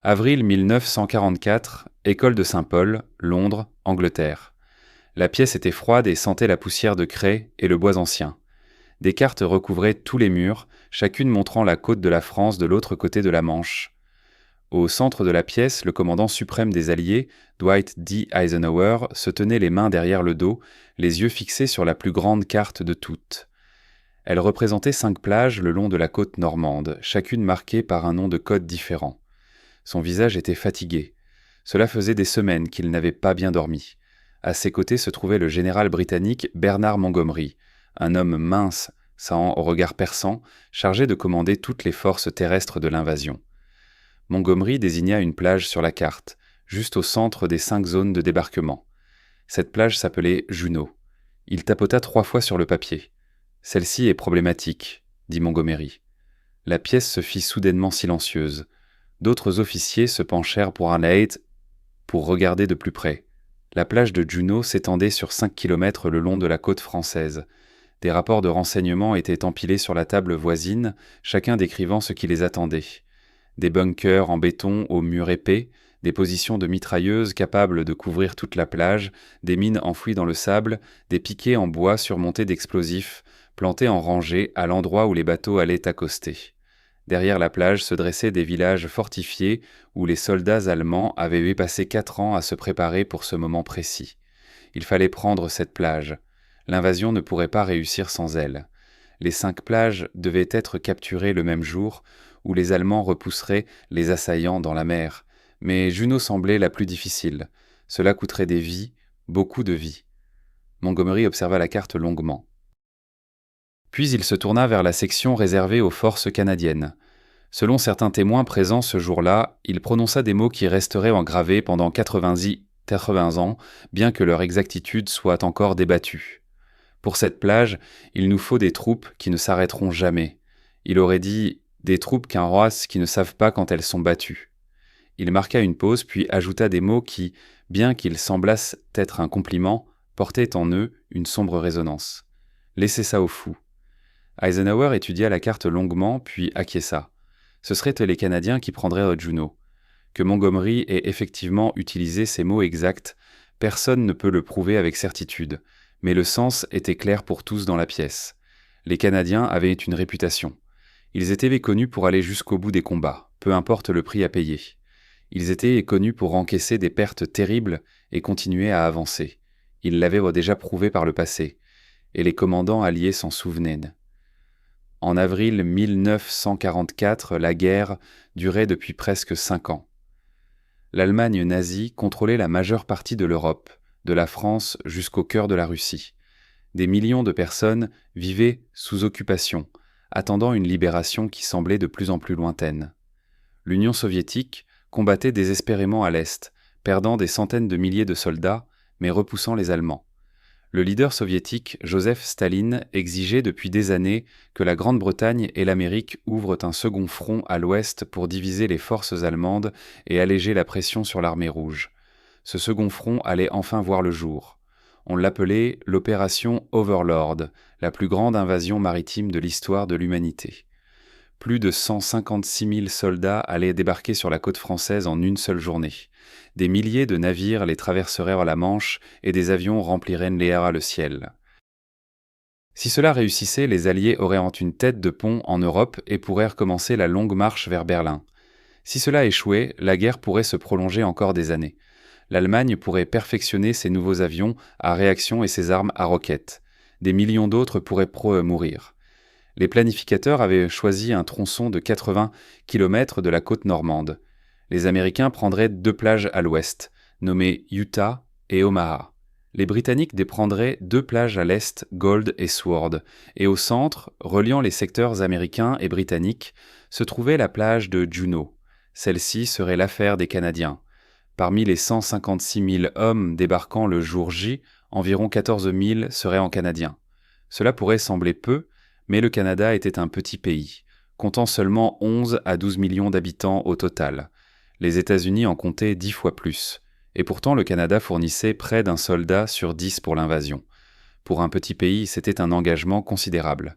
Avril 1944, École de Saint-Paul, Londres, Angleterre. La pièce était froide et sentait la poussière de craie et le bois ancien. Des cartes recouvraient tous les murs, chacune montrant la côte de la France de l'autre côté de la Manche. Au centre de la pièce, le commandant suprême des Alliés, Dwight D. Eisenhower, se tenait les mains derrière le dos, les yeux fixés sur la plus grande carte de toutes. Elle représentait 5 plages le long de la côte normande, chacune marquée par un nom de code différent. Son visage était fatigué. Cela faisait des semaines qu'il n'avait pas bien dormi. À ses côtés se trouvait le général britannique Bernard Montgomery, un homme mince, au regard perçant, chargé de commander toutes les forces terrestres de l'invasion. Montgomery désigna une plage sur la carte, juste au centre des 5 zones de débarquement. Cette plage s'appelait Juno. Il tapota 3 fois sur le papier. « Celle-ci est problématique », dit Montgomery. La pièce se fit soudainement silencieuse. D'autres officiers se penchèrent pour regarder de plus près. La plage de Juno s'étendait sur 5 kilomètres le long de la côte française. Des rapports de renseignement étaient empilés sur la table voisine, chacun décrivant ce qui les attendait. Des bunkers en béton aux murs épais, des positions de mitrailleuses capables de couvrir toute la plage, des mines enfouies dans le sable, des piquets en bois surmontés d'explosifs, plantés en rangées à l'endroit où les bateaux allaient accoster. Derrière la plage se dressaient des villages fortifiés où les soldats allemands avaient passé 4 ans à se préparer pour ce moment précis. Il fallait prendre cette plage. L'invasion ne pourrait pas réussir sans elle. Les 5 plages devaient être capturées le même jour, où les Allemands repousseraient les assaillants dans la mer. Mais Juno semblait la plus difficile. Cela coûterait des vies, beaucoup de vies. Montgomery observa la carte longuement. Puis il se tourna vers la section réservée aux forces canadiennes. Selon certains témoins présents ce jour-là, il prononça des mots qui resteraient engravés pendant 80 ans, bien que leur exactitude soit encore débattue. Pour cette plage, il nous faut des troupes qui ne s'arrêteront jamais. Il aurait dit « des troupes qu'un roi qui ne savent pas quand elles sont battues ». Il marqua une pause puis ajouta des mots qui, bien qu'ils semblassent être un compliment, portaient en eux une sombre résonance. « Laissez ça aux fous ». Eisenhower étudia la carte longuement puis acquiesça. Ce seraient les Canadiens qui prendraient Juno. Que Montgomery ait effectivement utilisé ces mots exacts, personne ne peut le prouver avec certitude, mais le sens était clair pour tous dans la pièce. Les Canadiens avaient une réputation. Ils étaient connus pour aller jusqu'au bout des combats, peu importe le prix à payer. Ils étaient connus pour encaisser des pertes terribles et continuer à avancer. Ils l'avaient déjà prouvé par le passé, et les commandants alliés s'en souvenaient. En avril 1944, la guerre durait depuis presque 5 ans. L'Allemagne nazie contrôlait la majeure partie de l'Europe, de la France jusqu'au cœur de la Russie. Des millions de personnes vivaient sous occupation, attendant une libération qui semblait de plus en plus lointaine. L'Union soviétique combattait désespérément à l'Est, perdant des centaines de milliers de soldats, mais repoussant les Allemands. Le leader soviétique, Joseph Staline, exigeait depuis des années que la Grande-Bretagne et l'Amérique ouvrent un second front à l'ouest pour diviser les forces allemandes et alléger la pression sur l'armée rouge. Ce second front allait enfin voir le jour. On l'appelait l'opération Overlord, la plus grande invasion maritime de l'histoire de l'humanité. Plus de 156 000 soldats allaient débarquer sur la côte française en une seule journée. Des milliers de navires les traverseraient la Manche et des avions rempliraient le ciel. Si cela réussissait, les Alliés auraient une tête de pont en Europe et pourraient recommencer la longue marche vers Berlin. Si cela échouait, la guerre pourrait se prolonger encore des années. L'Allemagne pourrait perfectionner ses nouveaux avions à réaction et ses armes à roquettes. Des millions d'autres pourraient mourir. Les planificateurs avaient choisi un tronçon de 80 km de la côte normande. Les Américains prendraient 2 plages à l'ouest, nommées Utah et Omaha. Les Britanniques déprendraient 2 plages à l'est, Gold et Sword, et au centre, reliant les secteurs américains et britanniques, se trouvait la plage de Juno. Celle-ci serait l'affaire des Canadiens. Parmi les 156 000 hommes débarquant le jour J, environ 14 000 seraient en Canadiens. Cela pourrait sembler peu, mais le Canada était un petit pays, comptant seulement 11 à 12 millions d'habitants au total. Les États-Unis en comptaient 10 fois plus, et pourtant le Canada fournissait près d'un soldat sur 10 pour l'invasion. Pour un petit pays, c'était un engagement considérable.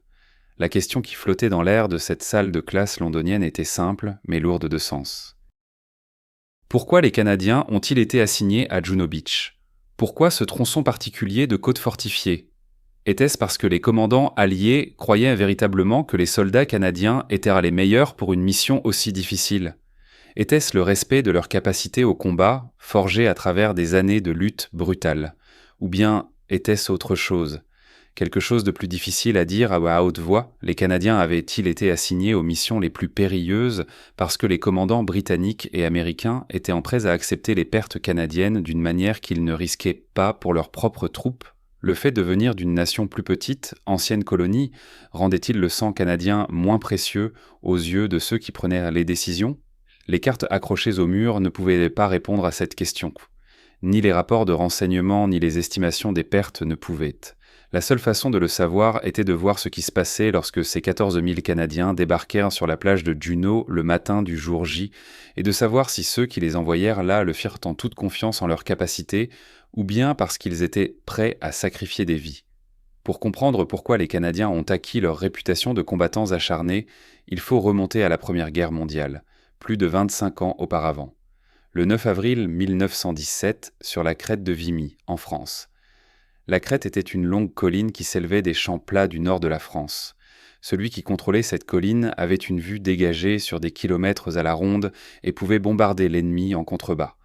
La question qui flottait dans l'air de cette salle de classe londonienne était simple, mais lourde de sens. Pourquoi les Canadiens ont-ils été assignés à Juno Beach? Pourquoi ce tronçon particulier de côte fortifiée? Était-ce parce que les commandants alliés croyaient véritablement que les soldats canadiens étaient les meilleurs pour une mission aussi difficile? Était-ce le respect de leur capacité au combat, forgé à travers des années de lutte brutale? Ou bien était-ce autre chose? Quelque chose de plus difficile à dire à haute voix, les Canadiens avaient-ils été assignés aux missions les plus périlleuses parce que les commandants britanniques et américains étaient en prêts à accepter les pertes canadiennes d'une manière qu'ils ne risquaient pas pour leurs propres troupes? Le fait de venir d'une nation plus petite, ancienne colonie, rendait-il le sang canadien moins précieux aux yeux de ceux qui prenaient les décisions? Les cartes accrochées au mur ne pouvaient pas répondre à cette question. Ni les rapports de renseignement ni les estimations des pertes ne pouvaient. La seule façon de le savoir était de voir ce qui se passait lorsque ces 14 000 Canadiens débarquèrent sur la plage de Juno le matin du jour J, et de savoir si ceux qui les envoyèrent là le firent en toute confiance en leurs capacités, ou bien parce qu'ils étaient prêts à sacrifier des vies. Pour comprendre pourquoi les Canadiens ont acquis leur réputation de combattants acharnés, il faut remonter à la Première Guerre mondiale, plus de 25 ans auparavant. Le 9 avril 1917, sur la crête de Vimy, en France. La crête était une longue colline qui s'élevait des champs plats du nord de la France. Celui qui contrôlait cette colline avait une vue dégagée sur des kilomètres à la ronde et pouvait bombarder l'ennemi en contrebas.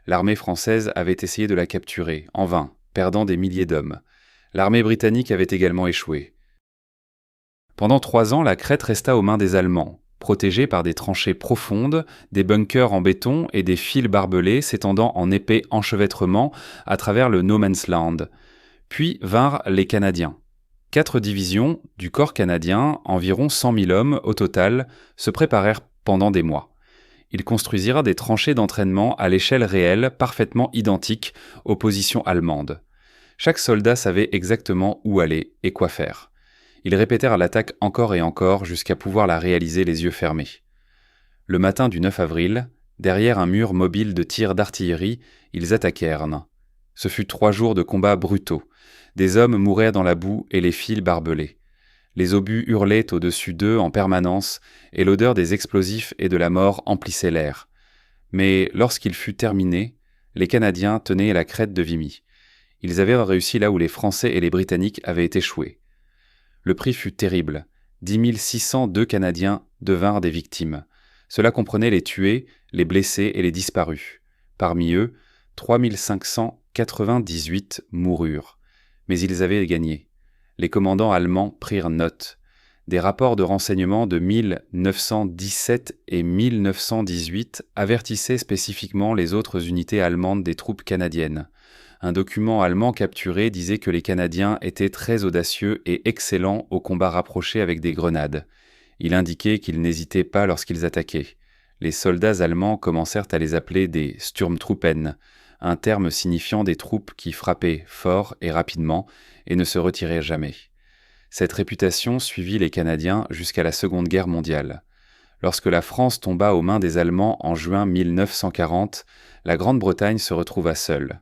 L'armée française avait essayé de la capturer, en vain, perdant des milliers d'hommes. L'armée britannique avait également échoué. Pendant 3 ans, la crête resta aux mains des Allemands, protégée par des tranchées profondes, des bunkers en béton et des fils barbelés s'étendant en épais enchevêtrements à travers le No Man's Land. Puis vinrent les Canadiens. 4 divisions du corps canadien, environ 100 000 hommes au total, se préparèrent pendant des mois. Ils construisirent des tranchées d'entraînement à l'échelle réelle parfaitement identiques aux positions allemandes. Chaque soldat savait exactement où aller et quoi faire. Ils répétèrent l'attaque encore et encore jusqu'à pouvoir la réaliser les yeux fermés. Le matin du 9 avril, derrière un mur mobile de tirs d'artillerie, ils attaquèrent. Ce fut 3 jours de combats brutaux. Des hommes mouraient dans la boue et les fils barbelés. Les obus hurlaient au-dessus d'eux en permanence, et l'odeur des explosifs et de la mort emplissait l'air. Mais lorsqu'il fut terminé, les Canadiens tenaient la crête de Vimy. Ils avaient réussi là où les Français et les Britanniques avaient échoué. Le prix fut terrible. 10 602 Canadiens devinrent des victimes. Cela comprenait les tués, les blessés et les disparus. Parmi eux, 3 598 moururent. Mais ils avaient gagné. Les commandants allemands prirent note. Des rapports de renseignement de 1917 et 1918 avertissaient spécifiquement les autres unités allemandes des troupes canadiennes. Un document allemand capturé disait que les Canadiens étaient très audacieux et excellents au combat rapproché avec des grenades. Il indiquait qu'ils n'hésitaient pas lorsqu'ils attaquaient. Les soldats allemands commencèrent à les appeler des Sturmtruppen, un terme signifiant des troupes qui frappaient fort et rapidement et ne se retiraient jamais. Cette réputation suivit les Canadiens jusqu'à la Seconde Guerre mondiale. Lorsque la France tomba aux mains des Allemands en juin 1940, la Grande-Bretagne se retrouva seule.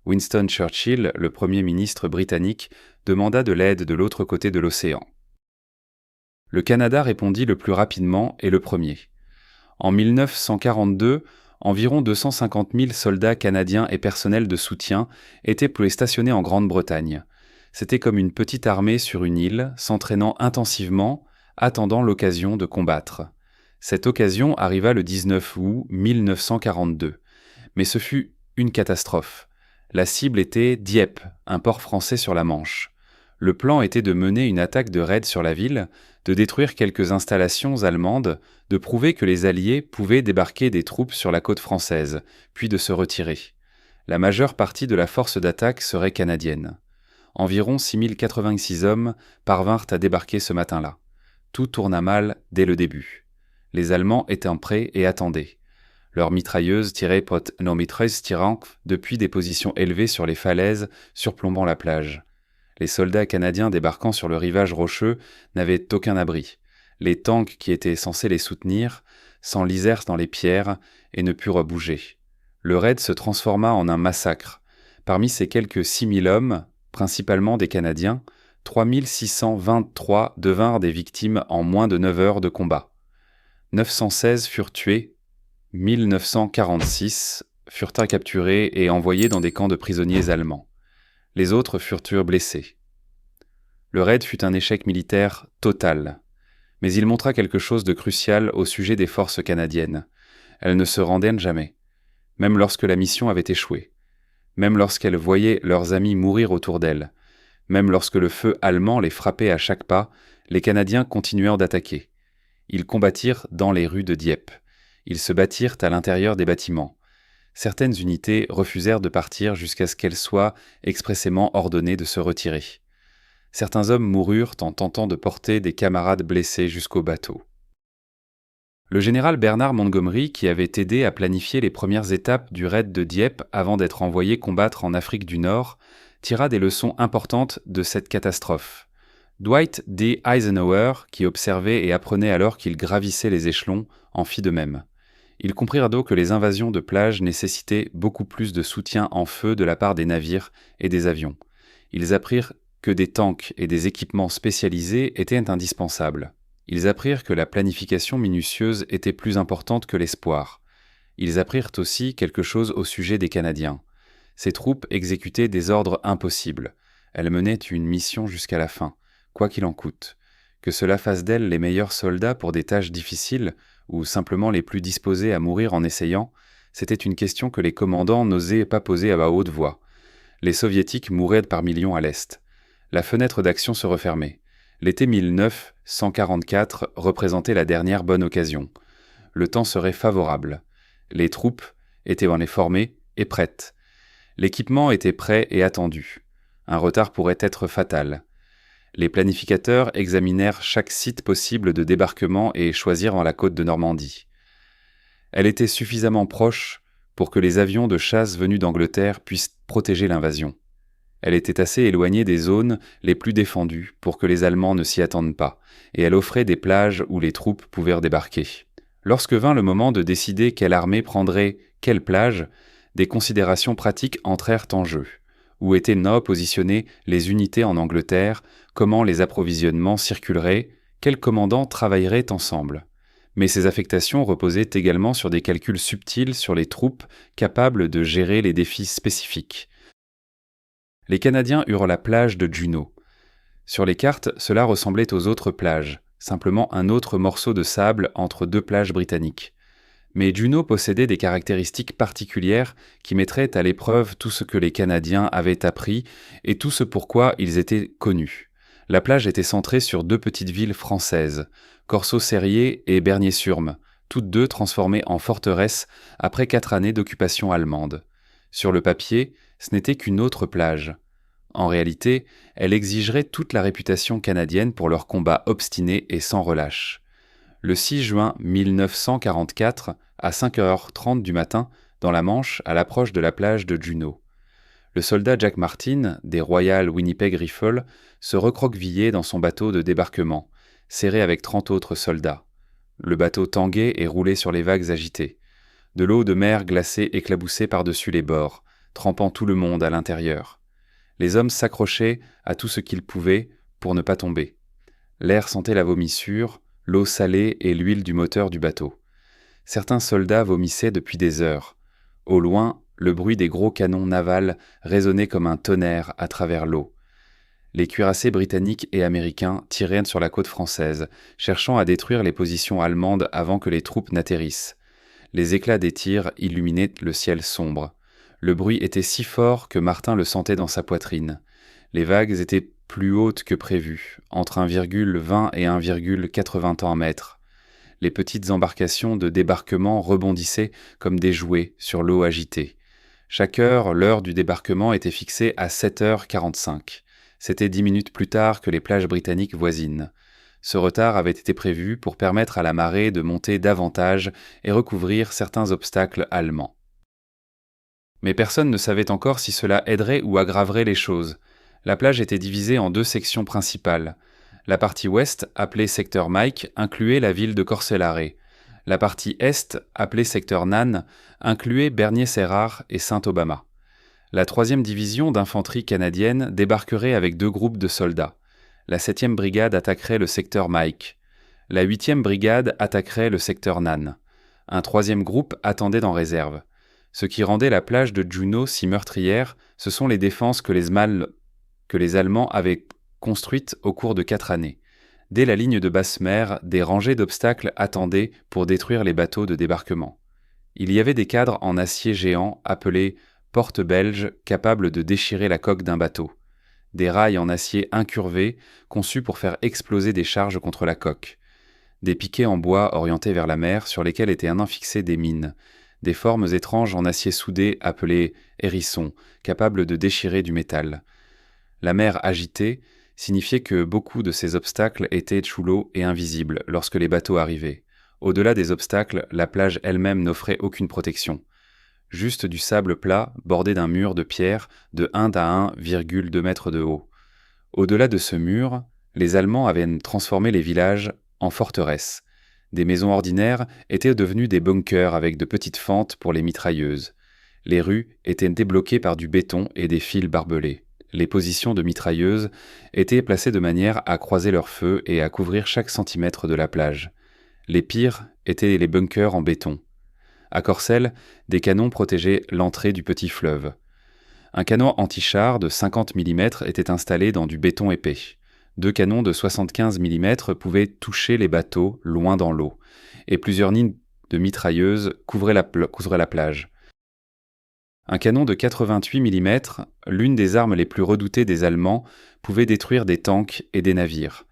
Winston Churchill, le Premier ministre britannique, demanda de l'aide de l'autre côté de l'océan. Le Canada répondit le plus rapidement et le premier. En 1942, environ 250 000 soldats canadiens et personnels de soutien étaient stationnés en Grande-Bretagne. C'était comme une petite armée sur une île, s'entraînant intensivement, attendant l'occasion de combattre. Cette occasion arriva le 19 août 1942. Mais ce fut une catastrophe. La cible était Dieppe, un port français sur la Manche. Le plan était de mener une attaque de raid sur la ville, de détruire quelques installations allemandes, de prouver que les Alliés pouvaient débarquer des troupes sur la côte française, puis de se retirer. La majeure partie de la force d'attaque serait canadienne. Environ 6 086 hommes parvinrent à débarquer ce matin-là. Tout tourna mal dès le début. Les Allemands étaient prêts et attendaient. Leurs mitrailleuses tiraient nos mitrailleuses tirant depuis des positions élevées sur les falaises surplombant la plage. Les soldats canadiens débarquant sur le rivage rocheux n'avaient aucun abri. Les tanks qui étaient censés les soutenir s'enlisèrent dans les pierres et ne purent bouger. Le raid se transforma en un massacre. Parmi ces quelques 6 000 hommes, principalement des Canadiens, 3 623 devinrent des victimes en moins de 9 heures de combat. 916 furent tués 1946 furent capturés et envoyés dans des camps de prisonniers allemands. Les autres furent blessés. Le raid fut un échec militaire total, mais il montra quelque chose de crucial au sujet des forces canadiennes. Elles ne se rendaient jamais, même lorsque la mission avait échoué, même lorsqu'elles voyaient leurs amis mourir autour d'elles, même lorsque le feu allemand les frappait à chaque pas, les Canadiens continuèrent d'attaquer. Ils combattirent dans les rues de Dieppe. Ils se battirent à l'intérieur des bâtiments. Certaines unités refusèrent de partir jusqu'à ce qu'elles soient expressément ordonnées de se retirer. Certains hommes moururent en tentant de porter des camarades blessés jusqu'au bateau. Le général Bernard Montgomery, qui avait aidé à planifier les premières étapes du raid de Dieppe avant d'être envoyé combattre en Afrique du Nord, tira des leçons importantes de cette catastrophe. Dwight D. Eisenhower, qui observait et apprenait alors qu'ils gravissaient les échelons, en fit de même. Ils comprirent donc que les invasions de plage nécessitaient beaucoup plus de soutien en feu de la part des navires et des avions. Ils apprirent que des tanks et des équipements spécialisés étaient indispensables. Ils apprirent que la planification minutieuse était plus importante que l'espoir. Ils apprirent aussi quelque chose au sujet des Canadiens. Ces troupes exécutaient des ordres impossibles. Elles menaient une mission jusqu'à la fin, quoi qu'il en coûte. Que cela fasse d'elles les meilleurs soldats pour des tâches difficiles, ou simplement les plus disposés à mourir en essayant, c'était une question que les commandants n'osaient pas poser à haute voix. Les Soviétiques mouraient par millions à l'Est. La fenêtre d'action se refermait. L'été 1944 représentait la dernière bonne occasion. Le temps serait favorable. Les troupes étaient en les formées et prêtes. L'équipement était prêt et attendu. Un retard pourrait être fatal. Les planificateurs examinèrent chaque site possible de débarquement et choisirent la côte de Normandie. Elle était suffisamment proche pour que les avions de chasse venus d'Angleterre puissent protéger l'invasion. Elle était assez éloignée des zones les plus défendues pour que les Allemands ne s'y attendent pas, et elle offrait des plages où les troupes pouvaient débarquer. Lorsque vint le moment de décider quelle armée prendrait quelle plage, des considérations pratiques entrèrent en jeu. Où étaient positionnées les unités en Angleterre, comment les approvisionnements circuleraient, quels commandants travailleraient ensemble. Mais ces affectations reposaient également sur des calculs subtils sur les troupes capables de gérer les défis spécifiques. Les Canadiens eurent la plage de Juno. Sur les cartes, cela ressemblait aux autres plages, simplement un autre morceau de sable entre deux plages britanniques. Mais Juno possédait des caractéristiques particulières qui mettraient à l'épreuve tout ce que les Canadiens avaient appris et tout ce pourquoi ils étaient connus. La plage était centrée sur deux petites villes françaises, Corseaux-Sérier et Bernier-Surme, toutes deux transformées en forteresses après 4 années d'occupation allemande. Sur le papier, ce n'était qu'une autre plage. En réalité, elle exigerait toute la réputation canadienne pour leur combat obstiné et sans relâche. Le 6 juin 1944, à 5h30 du matin, dans la Manche, à l'approche de la plage de Juno. Le soldat Jack Martin, des Royal Winnipeg Rifles, se recroquevillait dans son bateau de débarquement, serré avec 30 autres soldats. Le bateau tanguait et roulait sur les vagues agitées. De l'eau de mer glacée éclaboussait par-dessus les bords, trempant tout le monde à l'intérieur. Les hommes s'accrochaient à tout ce qu'ils pouvaient pour ne pas tomber. L'air sentait la vomissure, l'eau salée et l'huile du moteur du bateau. Certains soldats vomissaient depuis des heures. Au loin, le bruit des gros canons navals résonnait comme un tonnerre à travers l'eau. Les cuirassés britanniques et américains tiraient sur la côte française, cherchant à détruire les positions allemandes avant que les troupes n'atterrissent. Les éclats des tirs illuminaient le ciel sombre. Le bruit était si fort que Martin le sentait dans sa poitrine. Les vagues étaient plus hautes que prévu, entre 1,20 et 1,80 mètres. Les petites embarcations de débarquement rebondissaient comme des jouets sur l'eau agitée. Chaque heure, l'heure du débarquement était fixée à 7h45. C'était 10 minutes plus tard que les plages britanniques voisines. Ce retard avait été prévu pour permettre à la marée de monter davantage et recouvrir certains obstacles allemands. Mais personne ne savait encore si cela aiderait ou aggraverait les choses. La plage était divisée en 2 sections principales. La partie ouest, appelée secteur Mike, incluait la ville de Corselaré. La partie est, appelée secteur Nan, incluait Bernier-Serrard et Saint-Obama. La 3e division d'infanterie canadienne débarquerait avec 2 groupes de soldats. La 7e brigade attaquerait le secteur Mike. La 8e brigade attaquerait le secteur Nan. Un troisième groupe attendait en réserve. Ce qui rendait la plage de Juneau si meurtrière, ce sont les défenses que les Allemands avaient construites au cours de 4 années. Dès la ligne de basse mer, des rangées d'obstacles attendaient pour détruire les bateaux de débarquement. Il y avait des cadres en acier géant appelés portes belges capables de déchirer la coque d'un bateau. Des rails en acier incurvés conçus pour faire exploser des charges contre la coque. Des piquets en bois orientés vers la mer sur lesquels étaient affixées des mines. Des formes étranges en acier soudé appelées hérissons, capables de déchirer du métal. La mer agitée signifiait que beaucoup de ces obstacles étaient sous l'eau et invisibles lorsque les bateaux arrivaient. Au-delà des obstacles, la plage elle-même n'offrait aucune protection. Juste du sable plat bordé d'un mur de pierre de 1 à 1,2 mètres de haut. Au-delà de ce mur, les Allemands avaient transformé les villages en forteresses. Des maisons ordinaires étaient devenues des bunkers avec de petites fentes pour les mitrailleuses. Les rues étaient débloquées par du béton et des fils barbelés. Les positions de mitrailleuses étaient placées de manière à croiser leur feu et à couvrir chaque centimètre de la plage. Les pires étaient les bunkers en béton. À Corcelles, des canons protégeaient l'entrée du petit fleuve. Un canon anti-char de 50 mm était installé dans du béton épais. 2 canons de 75 mm pouvaient toucher les bateaux loin dans l'eau, et plusieurs lignes de mitrailleuses couvraient la plage. Un canon de 88 mm, l'une des armes les plus redoutées des Allemands, pouvait détruire des tanks et des navires.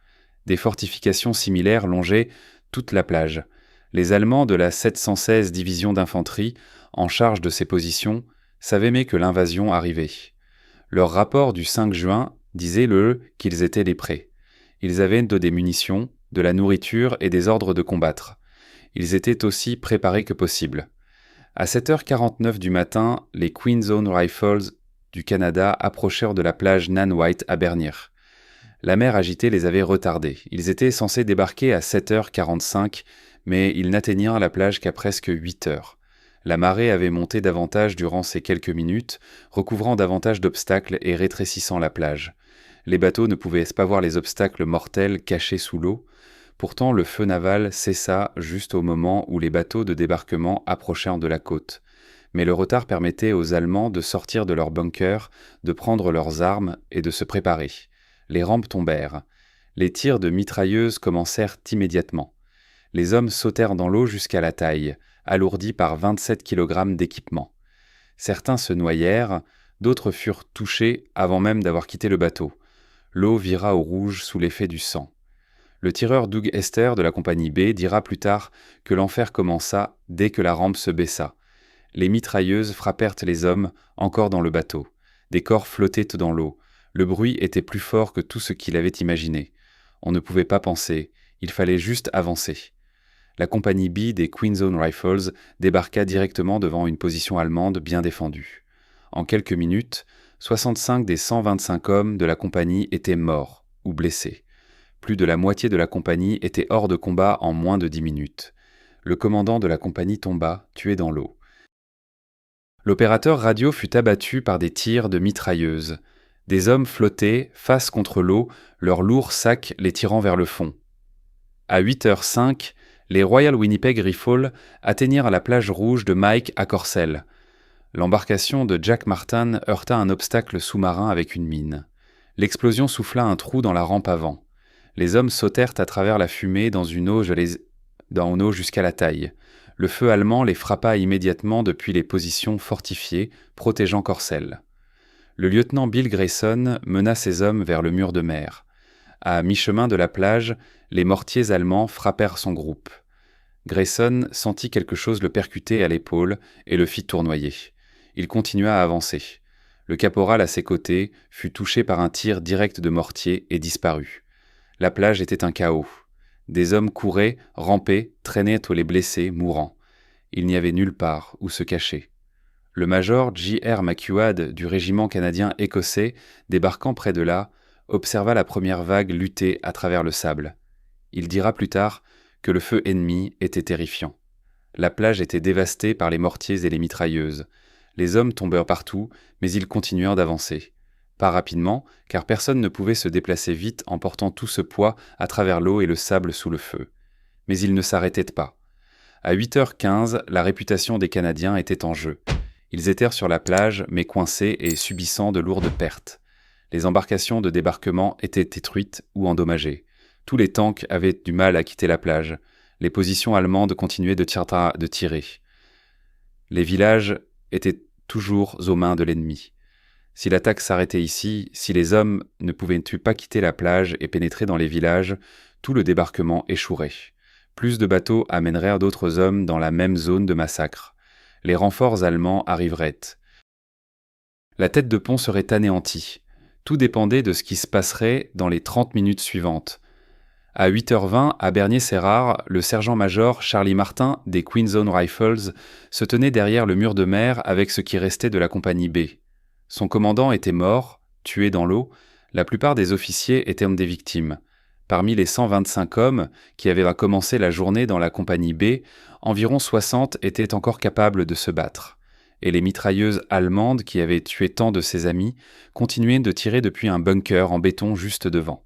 Des fortifications similaires longeaient toute la plage. Les Allemands de la 716 division d'infanterie, en charge de ces positions, savaient mais que l'invasion arrivait. Leur rapport du 5 juin disait qu'ils étaient les prêts. Ils avaient des munitions, de la nourriture et des ordres de combattre. Ils étaient aussi préparés que possible. À 7h49 du matin, les Queen's Own Rifles du Canada approchèrent de la plage Nan White à Bernier. La mer agitée les avait retardés. Ils étaient censés débarquer à 7h45, mais ils n'atteignirent la plage qu'à presque 8h. La marée avait monté davantage durant ces quelques minutes, recouvrant davantage d'obstacles et rétrécissant la plage. Les bateaux ne pouvaient pas voir les obstacles mortels cachés sous l'eau. Pourtant, le feu naval cessa juste au moment où les bateaux de débarquement approchèrent de la côte. Mais le retard permettait aux Allemands de sortir de leurs bunkers, de prendre leurs armes et de se préparer. Les rampes tombèrent. Les tirs de mitrailleuses commencèrent immédiatement. Les hommes sautèrent dans l'eau jusqu'à la taille, alourdis par 27 kg d'équipement. Certains se noyèrent, d'autres furent touchés avant même d'avoir quitté le bateau. L'eau vira au rouge sous l'effet du sang. Le tireur Doug Hester de la compagnie B dira plus tard que l'enfer commença dès que la rampe se baissa. Les mitrailleuses frappèrent les hommes encore dans le bateau. Des corps flottaient dans l'eau. Le bruit était plus fort que tout ce qu'il avait imaginé. On ne pouvait pas penser, il fallait juste avancer. La compagnie B des Queen's Own Rifles débarqua directement devant une position allemande bien défendue. En quelques minutes, 65 des 125 hommes de la compagnie étaient morts ou blessés. Plus de la moitié de la compagnie était hors de combat en moins de 10 minutes. Le commandant de la compagnie tomba, tué dans l'eau. L'opérateur radio fut abattu par des tirs de mitrailleuses. Des hommes flottaient, face contre l'eau, leurs lourds sacs les tirant vers le fond. À 8h05, les Royal Winnipeg Rifles atteignirent la plage rouge de Mike à Corcelles. L'embarcation de Jack Martin heurta un obstacle sous-marin avec une mine. L'explosion souffla un trou dans la rampe avant. Les hommes sautèrent à travers la fumée dans une eau jusqu'à la taille. Le feu allemand les frappa immédiatement depuis les positions fortifiées, protégeant Corcelles. Le lieutenant Bill Grayson mena ses hommes vers le mur de mer. À mi-chemin de la plage, les mortiers allemands frappèrent son groupe. Grayson sentit quelque chose le percuter à l'épaule et le fit tournoyer. Il continua à avancer. Le caporal à ses côtés fut touché par un tir direct de mortier et disparut. La plage était un chaos. Des hommes couraient, rampaient, traînaient les blessés, mourants. Il n'y avait nulle part où se cacher. Le major J.R. McEwad du régiment canadien écossais, débarquant près de là, observa la première vague lutter à travers le sable. Il dira plus tard que le feu ennemi était terrifiant. La plage était dévastée par les mortiers et les mitrailleuses. Les hommes tombèrent partout, mais ils continuèrent d'avancer. Pas rapidement, car personne ne pouvait se déplacer vite en portant tout ce poids à travers l'eau et le sable sous le feu. Mais ils ne s'arrêtaient pas. À 8h15, la réputation des Canadiens était en jeu. Ils étaient sur la plage, mais coincés et subissant de lourdes pertes. Les embarcations de débarquement étaient détruites ou endommagées. Tous les tanks avaient du mal à quitter la plage. Les positions allemandes continuaient de tirer. Les villages étaient toujours aux mains de l'ennemi. Si l'attaque s'arrêtait ici, si les hommes ne pouvaient pas quitter la plage et pénétrer dans les villages, tout le débarquement échouerait. Plus de bateaux amèneraient d'autres hommes dans la même zone de massacre. Les renforts allemands arriveraient. La tête de pont serait anéantie. Tout dépendait de ce qui se passerait dans les 30 minutes suivantes. À 8h20, à Bernier-Serrard, le sergent-major Charlie Martin des Queen Zone Rifles se tenait derrière le mur de mer avec ce qui restait de la compagnie B. Son commandant était mort, tué dans l'eau, la plupart des officiers étaient des victimes. Parmi les 125 hommes qui avaient commencé la journée dans la compagnie B, environ 60 étaient encore capables de se battre. Et les mitrailleuses allemandes qui avaient tué tant de ses amis continuaient de tirer depuis un bunker en béton juste devant.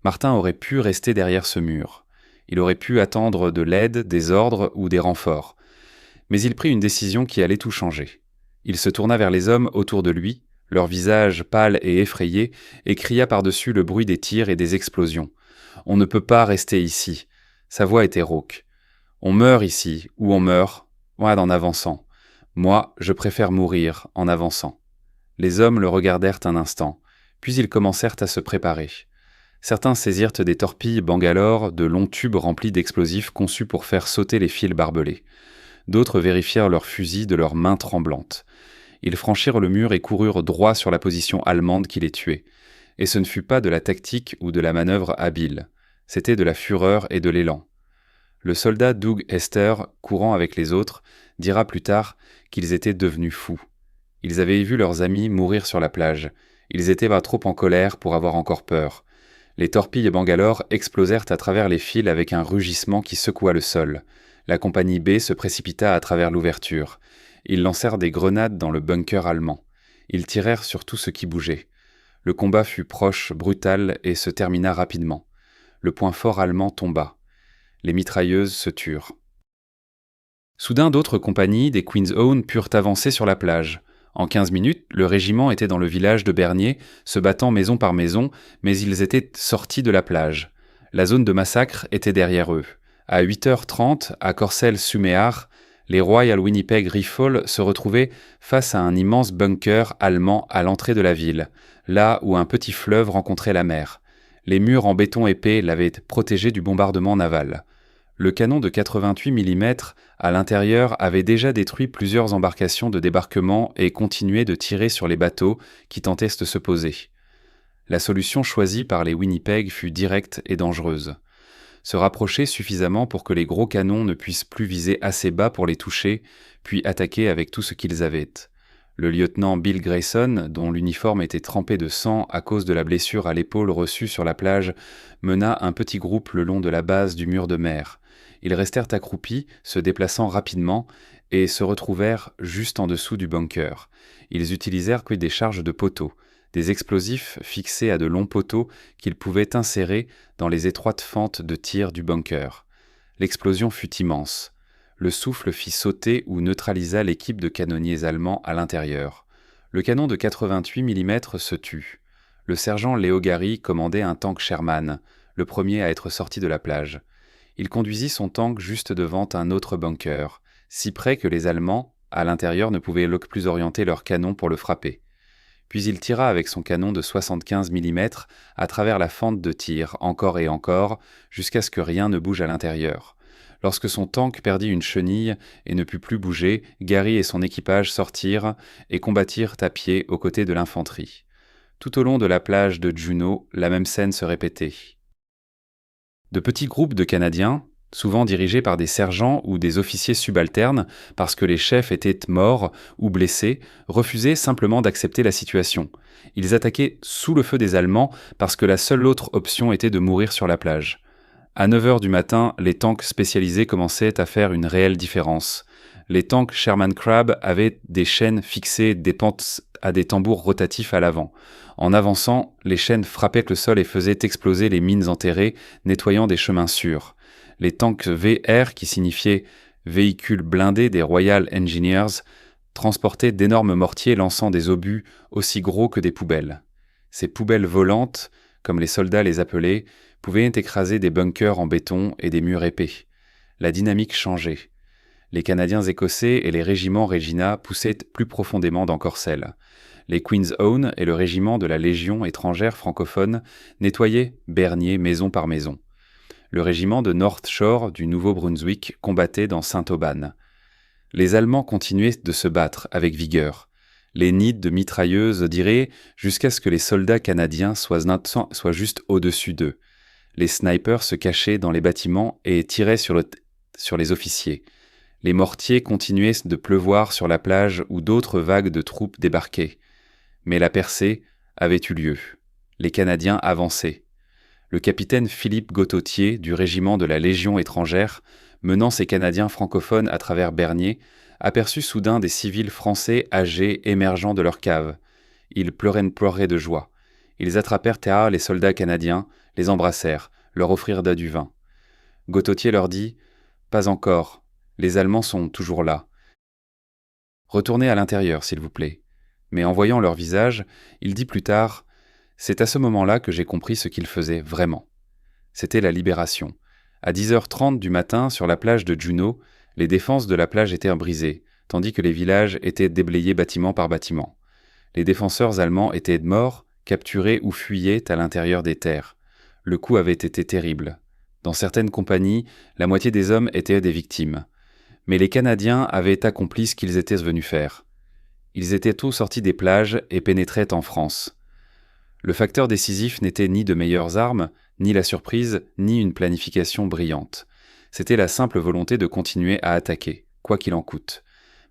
Martin aurait pu rester derrière ce mur. Il aurait pu attendre de l'aide, des ordres ou des renforts. Mais il prit une décision qui allait tout changer. Il se tourna vers les hommes autour de lui, leurs visages pâles et effrayés, et cria par-dessus le bruit des tirs et des explosions. « On ne peut pas rester ici. » Sa voix était rauque. « On meurt ici, ou on meurt, en avançant. Moi, je préfère mourir en avançant. » Les hommes le regardèrent un instant, puis ils commencèrent à se préparer. Certains saisirent des torpilles Bangalore, de longs tubes remplis d'explosifs conçus pour faire sauter les fils barbelés. D'autres vérifièrent leurs fusils de leurs mains tremblantes. Ils franchirent le mur et coururent droit sur la position allemande qui les tuait. Et ce ne fut pas de la tactique ou de la manœuvre habile. C'était de la fureur et de l'élan. Le soldat Doug Hester, courant avec les autres, dira plus tard qu'ils étaient devenus fous. Ils avaient vu leurs amis mourir sur la plage. Ils étaient trop en colère pour avoir encore peur. Les torpilles Bangalore explosèrent à travers les fils avec un rugissement qui secoua le sol. La compagnie B se précipita à travers l'ouverture. Ils lancèrent des grenades dans le bunker allemand. Ils tirèrent sur tout ce qui bougeait. Le combat fut proche, brutal et se termina rapidement. Le point fort allemand tomba. Les mitrailleuses se turent. Soudain, d'autres compagnies des Queen's Own purent avancer sur la plage. En 15 minutes, le régiment était dans le village de Bernier, se battant maison par maison, mais ils étaient sortis de la plage. La zone de massacre était derrière eux. À 8h30, à Corcelles-Suméard, les Royal Winnipeg Rifles se retrouvaient face à un immense bunker allemand à l'entrée de la ville, là où un petit fleuve rencontrait la mer. Les murs en béton épais l'avaient protégé du bombardement naval. Le canon de 88 mm à l'intérieur avait déjà détruit plusieurs embarcations de débarquement et continuait de tirer sur les bateaux qui tentaient de se poser. La solution choisie par les Winnipeg fut directe et dangereuse. Se rapprocher suffisamment pour que les gros canons ne puissent plus viser assez bas pour les toucher, puis attaquer avec tout ce qu'ils avaient. Le lieutenant Bill Grayson, dont l'uniforme était trempé de sang à cause de la blessure à l'épaule reçue sur la plage, mena un petit groupe le long de la base du mur de mer. Ils restèrent accroupis, se déplaçant rapidement, et se retrouvèrent juste en dessous du bunker. Ils utilisèrent que des charges de poteaux, des explosifs fixés à de longs poteaux qu'ils pouvaient insérer dans les étroites fentes de tir du bunker. L'explosion fut immense. Le souffle fit sauter ou neutralisa l'équipe de canonniers allemands à l'intérieur. Le canon de 88 mm se tut. Le sergent Léo Gary commandait un tank Sherman, le premier à être sorti de la plage. Il conduisit son tank juste devant un autre bunker, si près que les Allemands, à l'intérieur, ne pouvaient plus orienter leur canon pour le frapper. Puis il tira avec son canon de 75 mm à travers la fente de tir, encore et encore, jusqu'à ce que rien ne bouge à l'intérieur. Lorsque son tank perdit une chenille et ne put plus bouger, Gary et son équipage sortirent et combattirent à pied aux côtés de l'infanterie. Tout au long de la plage de Juneau, la même scène se répétait. De petits groupes de Canadiens, souvent dirigés par des sergents ou des officiers subalternes, parce que les chefs étaient morts ou blessés, refusaient simplement d'accepter la situation. Ils attaquaient sous le feu des Allemands parce que la seule autre option était de mourir sur la plage. À 9h du matin, les tanks spécialisés commençaient à faire une réelle différence. Les tanks Sherman Crab avaient des chaînes fixées des pentes à des tambours rotatifs à l'avant. En avançant, les chaînes frappaient le sol et faisaient exploser les mines enterrées, nettoyant des chemins sûrs. Les tanks VR, qui signifiaient véhicules blindés des Royal Engineers transportaient d'énormes mortiers lançant des obus aussi gros que des poubelles. Ces poubelles volantes, comme les soldats les appelaient, pouvaient écraser des bunkers en béton et des murs épais. La dynamique changeait. Les Canadiens écossais et les régiments Regina poussaient plus profondément dans Corcelles. Les Queen's Own et le régiment de la Légion étrangère francophone nettoyaient Bernier maison par maison. Le régiment de North Shore du Nouveau-Brunswick combattait dans Saint-Auban. Les Allemands continuaient de se battre avec vigueur. Les nids de mitrailleuses diraient jusqu'à ce que les soldats canadiens soient juste au-dessus d'eux. Les snipers se cachaient dans les bâtiments et tiraient sur les officiers. Les mortiers continuaient de pleuvoir sur la plage où d'autres vagues de troupes débarquaient. Mais la percée avait eu lieu. Les Canadiens avançaient. Le capitaine Philippe Gautautier du régiment de la Légion étrangère, menant ses Canadiens francophones à travers Bernier, aperçut soudain des civils français âgés émergeant de leur cave. Ils pleuraient de joie. Ils attrapèrent tard les soldats canadiens, les embrassèrent, leur offrirent du vin. Gautautier leur dit « Pas encore, les Allemands sont toujours là. Retournez à l'intérieur, s'il vous plaît. » Mais en voyant leur visage, il dit plus tard « C'est à ce moment-là que j'ai compris ce qu'ils faisaient vraiment. » C'était la libération. À 10h30 du matin, sur la plage de Juneau, les défenses de la plage étaient brisées, tandis que les villages étaient déblayés bâtiment par bâtiment. Les défenseurs allemands étaient morts, capturés ou fuyaient à l'intérieur des terres. Le coup avait été terrible. Dans certaines compagnies, la moitié des hommes étaient des victimes. Mais les Canadiens avaient accompli ce qu'ils étaient venus faire. Ils étaient tous sortis des plages et pénétraient en France. Le facteur décisif n'était ni de meilleures armes, ni la surprise, ni une planification brillante. C'était la simple volonté de continuer à attaquer, quoi qu'il en coûte.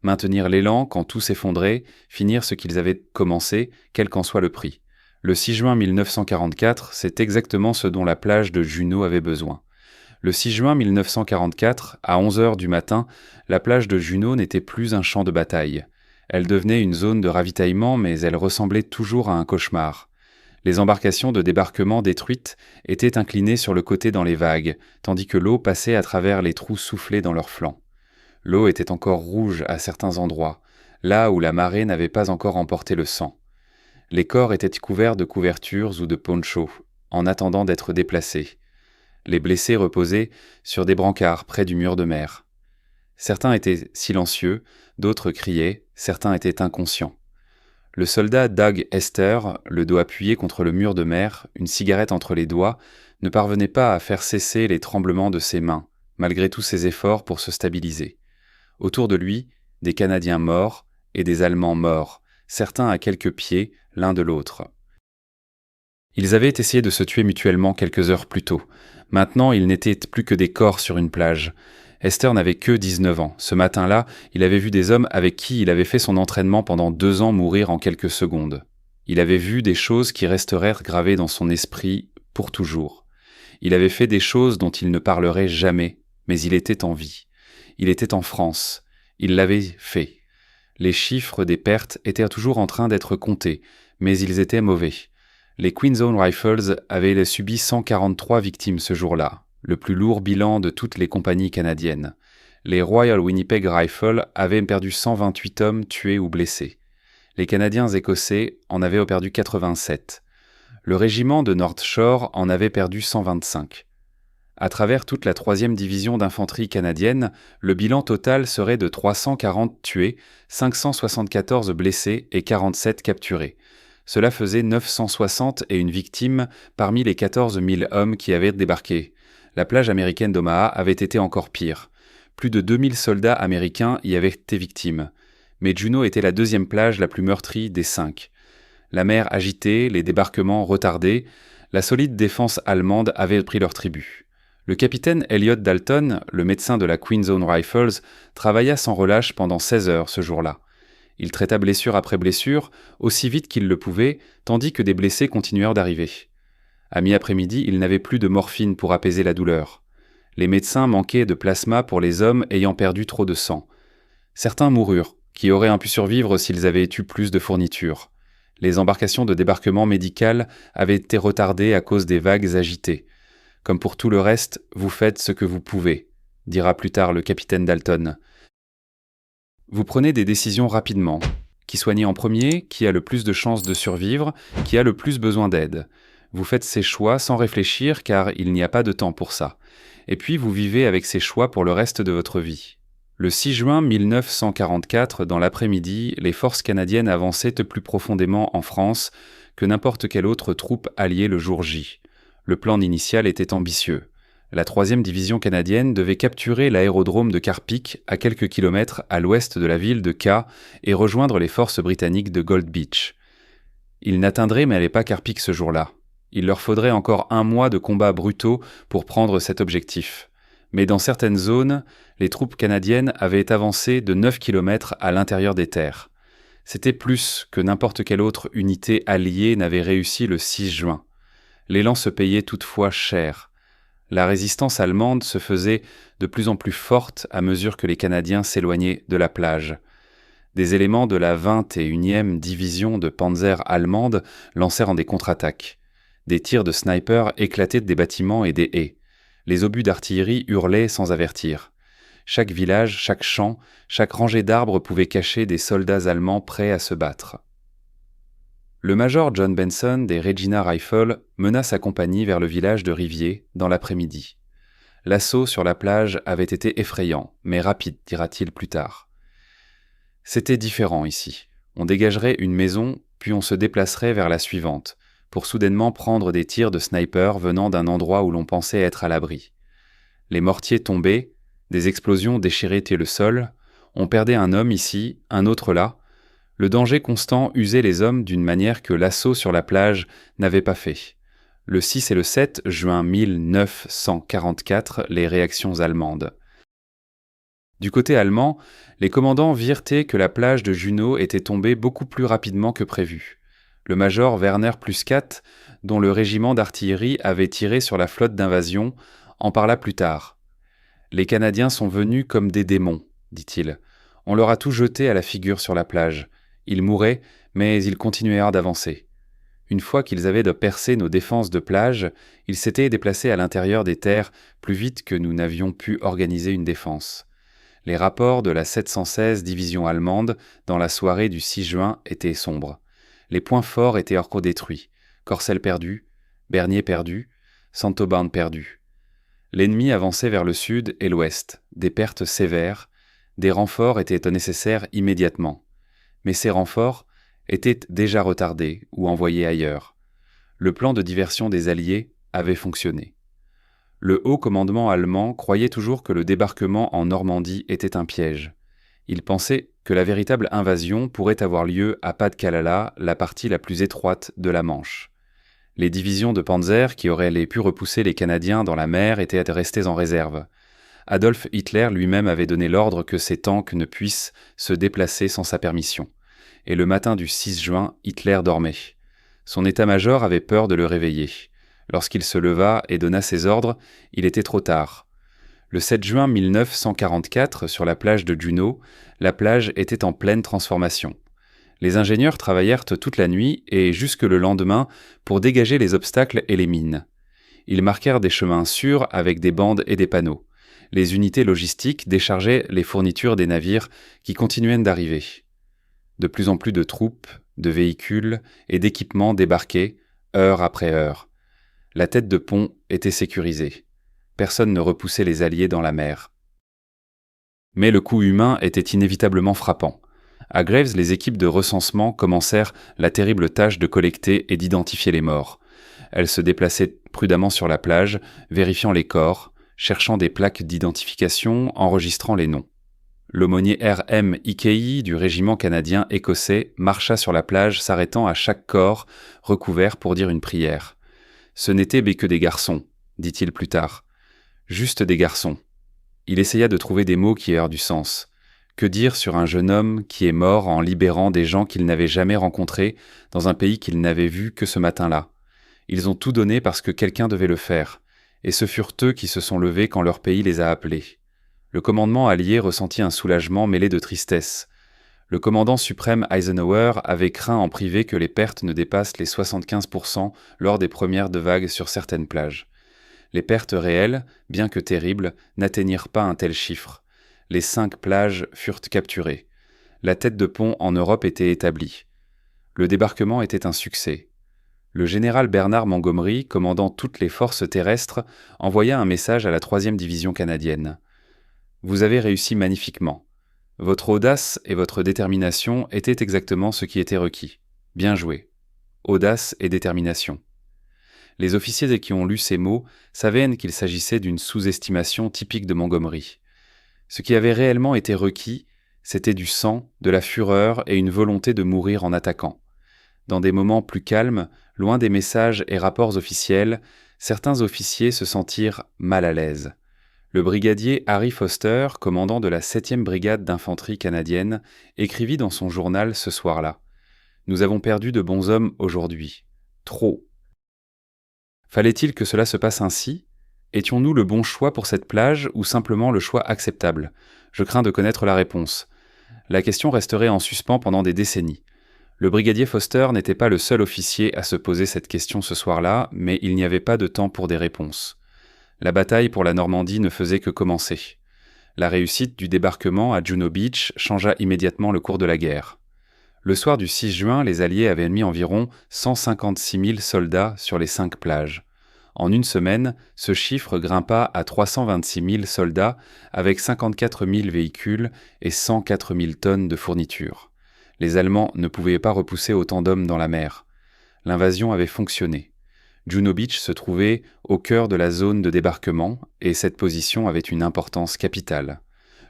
Maintenir l'élan quand tout s'effondrait, finir ce qu'ils avaient commencé, quel qu'en soit le prix. Le 6 juin 1944, c'est exactement ce dont la plage de Juneau avait besoin. Le 6 juin 1944, à 11h du matin, la plage de Juneau n'était plus un champ de bataille. Elle devenait une zone de ravitaillement, mais elle ressemblait toujours à un cauchemar. Les embarcations de débarquement détruites étaient inclinées sur le côté dans les vagues, tandis que l'eau passait à travers les trous soufflés dans leurs flancs. L'eau était encore rouge à certains endroits, là où la marée n'avait pas encore emporté le sang. Les corps étaient couverts de couvertures ou de ponchos, en attendant d'être déplacés. Les blessés reposaient sur des brancards près du mur de mer. Certains étaient silencieux, d'autres criaient, certains étaient inconscients. Le soldat Doug Hester, le dos appuyé contre le mur de mer, une cigarette entre les doigts, ne parvenait pas à faire cesser les tremblements de ses mains, malgré tous ses efforts pour se stabiliser. Autour de lui, des Canadiens morts et des Allemands morts, certains à quelques pieds l'un de l'autre. Ils avaient essayé de se tuer mutuellement quelques heures plus tôt. Maintenant, ils n'étaient plus que des corps sur une plage. Hester n'avait que 19 ans. Ce matin-là, il avait vu des hommes avec qui il avait fait son entraînement pendant 2 ans mourir en quelques secondes. Il avait vu des choses qui restèrent gravées dans son esprit pour toujours. Il avait fait des choses dont il ne parlerait jamais, mais il était en vie. Il était en France. Il l'avait fait. Les chiffres des pertes étaient toujours en train d'être comptés, mais ils étaient mauvais. Les Queen's Own Rifles avaient subi 143 victimes ce jour-là, le plus lourd bilan de toutes les compagnies canadiennes. Les Royal Winnipeg Rifles avaient perdu 128 hommes tués ou blessés. Les Canadiens écossais en avaient perdu 87. Le régiment de North Shore en avait perdu 125. À travers toute la 3e division d'infanterie canadienne, le bilan total serait de 340 tués, 574 blessés et 47 capturés. Cela faisait 960 et une victime parmi les 14 000 hommes qui avaient débarqué. La plage américaine d'Omaha avait été encore pire. Plus de 2000 soldats américains y avaient été victimes. Mais Juneau était la 2e plage la plus meurtrie des 5. La mer agitée, les débarquements retardés, la solide défense allemande avait pris leur tribut. Le capitaine Elliot Dalton, le médecin de la Queen's Own Rifles, travailla sans relâche pendant 16 heures ce jour-là. Il traita blessure après blessure, aussi vite qu'il le pouvait, tandis que des blessés continuèrent d'arriver. À mi-après-midi, il n'avait plus de morphine pour apaiser la douleur. Les médecins manquaient de plasma pour les hommes ayant perdu trop de sang. Certains moururent, qui auraient pu survivre s'ils avaient eu plus de fournitures. Les embarcations de débarquement médical avaient été retardées à cause des vagues agitées. Comme pour tout le reste, vous faites ce que vous pouvez, dira plus tard le capitaine Dalton. Vous prenez des décisions rapidement. Qui soigner en premier, qui a le plus de chances de survivre, qui a le plus besoin d'aide. Vous faites ces choix sans réfléchir car il n'y a pas de temps pour ça. Et puis vous vivez avec ces choix pour le reste de votre vie. Le 6 juin 1944, dans l'après-midi, les forces canadiennes avançaient plus profondément en France que n'importe quelle autre troupe alliée le jour J. Le plan initial était ambitieux. La 3e division canadienne devait capturer l'aérodrome de Carpick à quelques kilomètres à l'ouest de la ville de K et rejoindre les forces britanniques de Gold Beach. Ils n'atteindraient mais pas Carpick ce jour-là. Il leur faudrait encore 1 mois de combats brutaux pour prendre cet objectif. Mais dans certaines zones, les troupes canadiennes avaient avancé de 9 kilomètres à l'intérieur des terres. C'était plus que n'importe quelle autre unité alliée n'avait réussi le 6 juin. L'élan se payait toutefois cher. La résistance allemande se faisait de plus en plus forte à mesure que les Canadiens s'éloignaient de la plage. Des éléments de la 21e division de panzer allemande lancèrent des contre-attaques. Des tirs de snipers éclataient des bâtiments et des haies. Les obus d'artillerie hurlaient sans avertir. Chaque village, chaque champ, chaque rangée d'arbres pouvait cacher des soldats allemands prêts à se battre. Le major John Benson des Regina Rifles mena sa compagnie vers le village de Rivier dans l'après-midi. L'assaut sur la plage avait été effrayant, mais rapide, dira-t-il plus tard. C'était différent ici. On dégagerait une maison, puis on se déplacerait vers la suivante, pour soudainement prendre des tirs de sniper venant d'un endroit où l'on pensait être à l'abri. Les mortiers tombaient, des explosions déchiraient le sol, on perdait un homme ici, un autre là. Le danger constant usait les hommes d'une manière que l'assaut sur la plage n'avait pas fait. Le 6 et le 7 juin 1944, les réactions allemandes. Du côté allemand, les commandants virent que la plage de Juno était tombée beaucoup plus rapidement que prévu. Le major Werner Pluskat, dont le régiment d'artillerie avait tiré sur la flotte d'invasion, en parla plus tard. « Les Canadiens sont venus comme des démons, dit-il. On leur a tout jeté à la figure sur la plage. Ils mouraient, mais ils continuèrent d'avancer. Une fois qu'ils avaient percé nos défenses de plage, ils s'étaient déplacés à l'intérieur des terres plus vite que nous n'avions pu organiser une défense. Les rapports de la 716 division allemande dans la soirée du 6 juin étaient sombres. Les points forts étaient hors détruits. Corcelles perdu, Bernier perdu, Saint-Aubin perdu. L'ennemi avançait vers le sud et l'ouest, des pertes sévères, des renforts étaient nécessaires immédiatement. Mais ces renforts étaient déjà retardés ou envoyés ailleurs. Le plan de diversion des Alliés avait fonctionné. Le haut commandement allemand croyait toujours que le débarquement en Normandie était un piège. Il pensait que la véritable invasion pourrait avoir lieu à Pas-de-Calais, la partie la plus étroite de la Manche. Les divisions de Panzer qui auraient pu repousser les Canadiens dans la mer étaient restées en réserve. Adolf Hitler lui-même avait donné l'ordre que ces tanks ne puissent se déplacer sans sa permission. Et le matin du 6 juin, Hitler dormait. Son état-major avait peur de le réveiller. Lorsqu'il se leva et donna ses ordres, il était trop tard. Le 7 juin 1944, sur la plage de Juno, la plage était en pleine transformation. Les ingénieurs travaillèrent toute la nuit et jusque le lendemain pour dégager les obstacles et les mines. Ils marquèrent des chemins sûrs avec des bandes et des panneaux. Les unités logistiques déchargeaient les fournitures des navires qui continuaient d'arriver. De plus en plus de troupes, de véhicules et d'équipements débarquaient, heure après heure. La tête de pont était sécurisée. Personne ne repoussait les Alliés dans la mer. Mais le coût humain était inévitablement frappant. À Graves, les équipes de recensement commencèrent la terrible tâche de collecter et d'identifier les morts. Elles se déplaçaient prudemment sur la plage, vérifiant les corps, cherchant des plaques d'identification, enregistrant les noms. L'aumônier R.M. Ikei du régiment canadien écossais marcha sur la plage s'arrêtant à chaque corps recouvert pour dire une prière. « Ce n'étaient que des garçons », dit-il plus tard. « Juste des garçons. » Il essaya de trouver des mots qui eurent du sens. Que dire sur un jeune homme qui est mort en libérant des gens qu'il n'avait jamais rencontrés dans un pays qu'il n'avait vu que ce matin-là? Ils ont tout donné parce que quelqu'un devait le faire, et ce furent eux qui se sont levés quand leur pays les a appelés. Le commandement allié ressentit un soulagement mêlé de tristesse. Le commandant suprême Eisenhower avait craint en privé que les pertes ne dépassent les 75% lors des premières de vagues sur certaines plages. Les pertes réelles, bien que terribles, n'atteignirent pas un tel chiffre. Les 5 plages furent capturées. La tête de pont en Europe était établie. Le débarquement était un succès. Le général Bernard Montgomery, commandant toutes les forces terrestres, envoya un message à la 3e division canadienne. « Vous avez réussi magnifiquement. Votre audace et votre détermination étaient exactement ce qui était requis. Bien joué. Audace et détermination. » Les officiers qui ont lu ces mots savaient qu'il s'agissait d'une sous-estimation typique de Montgomery. Ce qui avait réellement été requis, c'était du sang, de la fureur et une volonté de mourir en attaquant. Dans des moments plus calmes, loin des messages et rapports officiels, certains officiers se sentirent mal à l'aise. Le brigadier Harry Foster, commandant de la 7e brigade d'infanterie canadienne, écrivit dans son journal ce soir-là : « Nous avons perdu de bons hommes aujourd'hui. Trop. » Fallait-il que cela se passe ainsi ? Étions-nous le bon choix pour cette plage ou simplement le choix acceptable ? Je crains de connaître la réponse. La question resterait en suspens pendant des décennies. Le brigadier Foster n'était pas le seul officier à se poser cette question ce soir-là, mais il n'y avait pas de temps pour des réponses. La bataille pour la Normandie ne faisait que commencer. La réussite du débarquement à Juno Beach changea immédiatement le cours de la guerre. Le soir du 6 juin, les Alliés avaient mis environ 156 000 soldats sur les 5 plages. En une semaine, ce chiffre grimpa à 326 000 soldats avec 54 000 véhicules et 104 000 tonnes de fournitures. Les Allemands ne pouvaient pas repousser autant d'hommes dans la mer. L'invasion avait fonctionné. Juno Beach se trouvait au cœur de la zone de débarquement et cette position avait une importance capitale.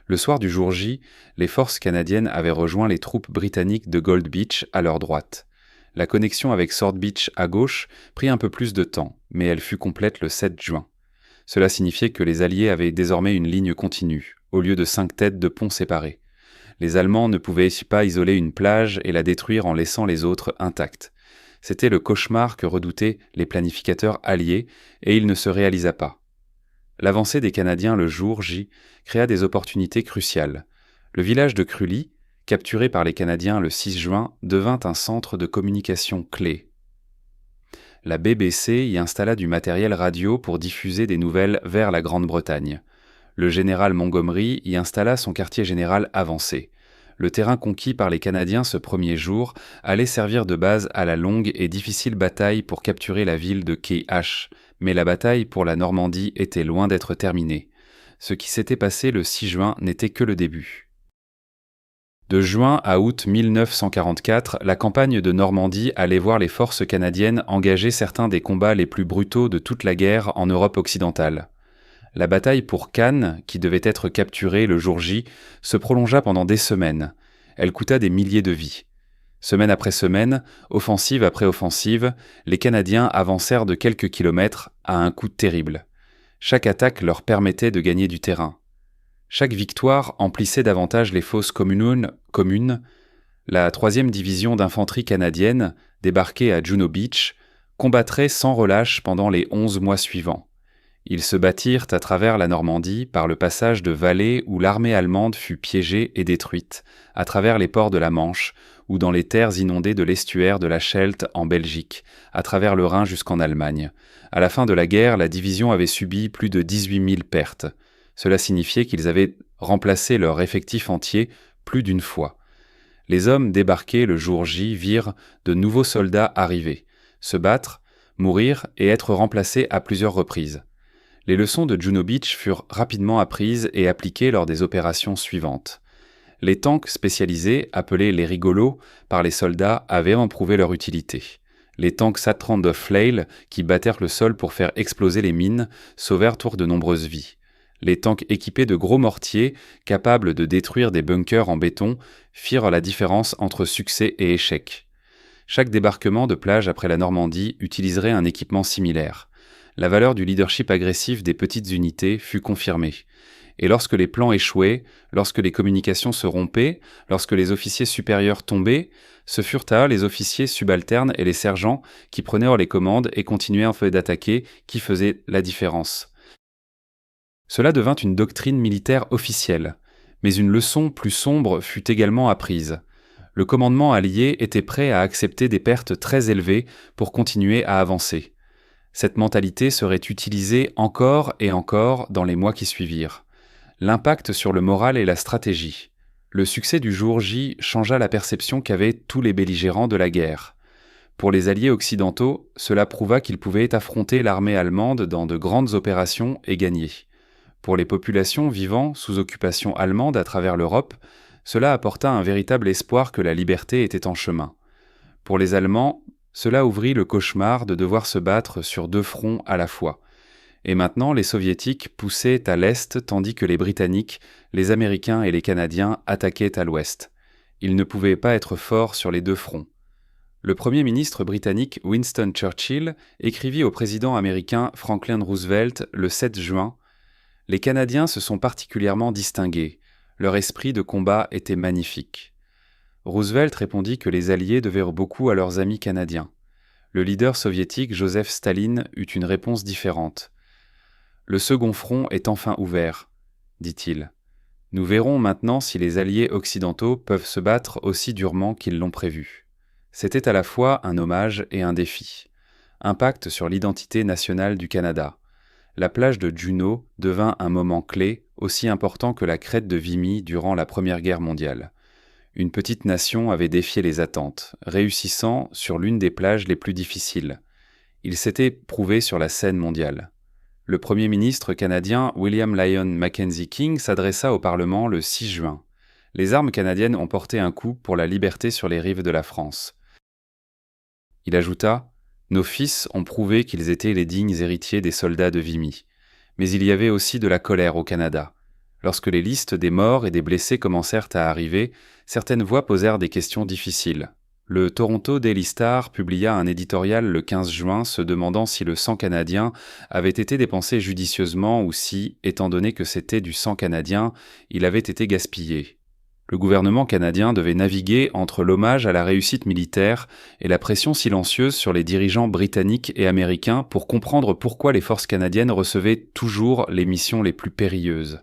Le soir du jour J, les forces canadiennes avaient rejoint les troupes britanniques de Gold Beach à leur droite. La connexion avec Sword Beach à gauche prit un peu plus de temps, mais elle fut complète le 7 juin. Cela signifiait que les Alliés avaient désormais une ligne continue, au lieu de 5 têtes de pont séparées. Les Allemands ne pouvaient pas isoler une plage et la détruire en laissant les autres intactes. C'était le cauchemar que redoutaient les planificateurs alliés, et il ne se réalisa pas. L'avancée des Canadiens le jour J créa des opportunités cruciales. Le village de Crully, capturé par les Canadiens le 6 juin, devint un centre de communication clé. La BBC y installa du matériel radio pour diffuser des nouvelles vers la Grande-Bretagne. Le général Montgomery y installa son quartier général avancé. Le terrain conquis par les Canadiens ce premier jour allait servir de base à la longue et difficile bataille pour capturer la ville de Key-H, mais la bataille pour la Normandie était loin d'être terminée. Ce qui s'était passé le 6 juin n'était que le début. De juin à août 1944, la campagne de Normandie allait voir les forces canadiennes engager certains des combats les plus brutaux de toute la guerre en Europe occidentale. La bataille pour Cannes, qui devait être capturée le jour J, se prolongea pendant des semaines. Elle coûta des milliers de vies. Semaine après semaine, offensive après offensive, les Canadiens avancèrent de quelques kilomètres à un coût terrible. Chaque attaque leur permettait de gagner du terrain. Chaque victoire emplissait davantage les fosses communes. La 3e division d'infanterie canadienne, débarquée à Juno Beach, combattrait sans relâche pendant les 11 mois suivants. Ils se battirent à travers la Normandie par le passage de vallées où l'armée allemande fut piégée et détruite, à travers les ports de la Manche ou dans les terres inondées de l'estuaire de la Scheldt en Belgique, à travers le Rhin jusqu'en Allemagne. À la fin de la guerre, la division avait subi plus de 18 000 pertes. Cela signifiait qu'ils avaient remplacé leur effectif entier plus d'une fois. Les hommes débarqués le jour J virent de nouveaux soldats arriver, se battre, mourir et être remplacés à plusieurs reprises. Les leçons de Juno Beach furent rapidement apprises et appliquées lors des opérations suivantes. Les tanks spécialisés, appelés les rigolos, par les soldats, avaient éprouvé leur utilité. Les tanks Satrand of Flail, qui battèrent le sol pour faire exploser les mines, sauvèrent de nombreuses vies. Les tanks équipés de gros mortiers, capables de détruire des bunkers en béton, firent la différence entre succès et échec. Chaque débarquement de plage après la Normandie utiliserait un équipement similaire. La valeur du leadership agressif des petites unités fut confirmée. Et lorsque les plans échouaient, lorsque les communications se rompaient, lorsque les officiers supérieurs tombaient, ce furent à les officiers subalternes et les sergents qui prenaient les commandes et continuaient en fait d'attaquer qui faisaient la différence. Cela devint une doctrine militaire officielle, mais une leçon plus sombre fut également apprise. Le commandement allié était prêt à accepter des pertes très élevées pour continuer à avancer. Cette mentalité serait utilisée encore et encore dans les mois qui suivirent. L'impact sur le moral et la stratégie. Le succès du jour J changea la perception qu'avaient tous les belligérants de la guerre. Pour les alliés occidentaux, cela prouva qu'ils pouvaient affronter l'armée allemande dans de grandes opérations et gagner. Pour les populations vivant sous occupation allemande à travers l'Europe, cela apporta un véritable espoir que la liberté était en chemin. Pour les Allemands, cela ouvrit le cauchemar de devoir se battre sur 2 fronts à la fois. Et maintenant, les Soviétiques poussaient à l'Est tandis que les Britanniques, les Américains et les Canadiens attaquaient à l'Ouest. Ils ne pouvaient pas être forts sur les 2 fronts. Le Premier ministre britannique Winston Churchill écrivit au président américain Franklin Roosevelt le 7 juin « Les Canadiens se sont particulièrement distingués. Leur esprit de combat était magnifique. » Roosevelt répondit que les Alliés devaient beaucoup à leurs amis canadiens. Le leader soviétique Joseph Staline eut une réponse différente. « Le second front est enfin ouvert, dit-il. Nous verrons maintenant si les Alliés occidentaux peuvent se battre aussi durement qu'ils l'ont prévu. » C'était à la fois un hommage et un défi. Impact sur l'identité nationale du Canada. La plage de Juno devint un moment clé, aussi important que la crête de Vimy durant la Première Guerre mondiale. Une petite nation avait défié les attentes, réussissant sur l'une des plages les plus difficiles. Il s'était prouvé sur la scène mondiale. Le Premier ministre canadien William Lyon Mackenzie King s'adressa au Parlement le 6 juin. Les armes canadiennes ont porté un coup pour la liberté sur les rives de la France. Il ajouta « Nos fils ont prouvé qu'ils étaient les dignes héritiers des soldats de Vimy. » Mais il y avait aussi de la colère au Canada. Lorsque les listes des morts et des blessés commencèrent à arriver, certaines voix posèrent des questions difficiles. Le Toronto Daily Star publia un éditorial le 15 juin se demandant si le sang canadien avait été dépensé judicieusement ou si, étant donné que c'était du sang canadien, il avait été gaspillé. Le gouvernement canadien devait naviguer entre l'hommage à la réussite militaire et la pression silencieuse sur les dirigeants britanniques et américains pour comprendre pourquoi les forces canadiennes recevaient toujours les missions les plus périlleuses.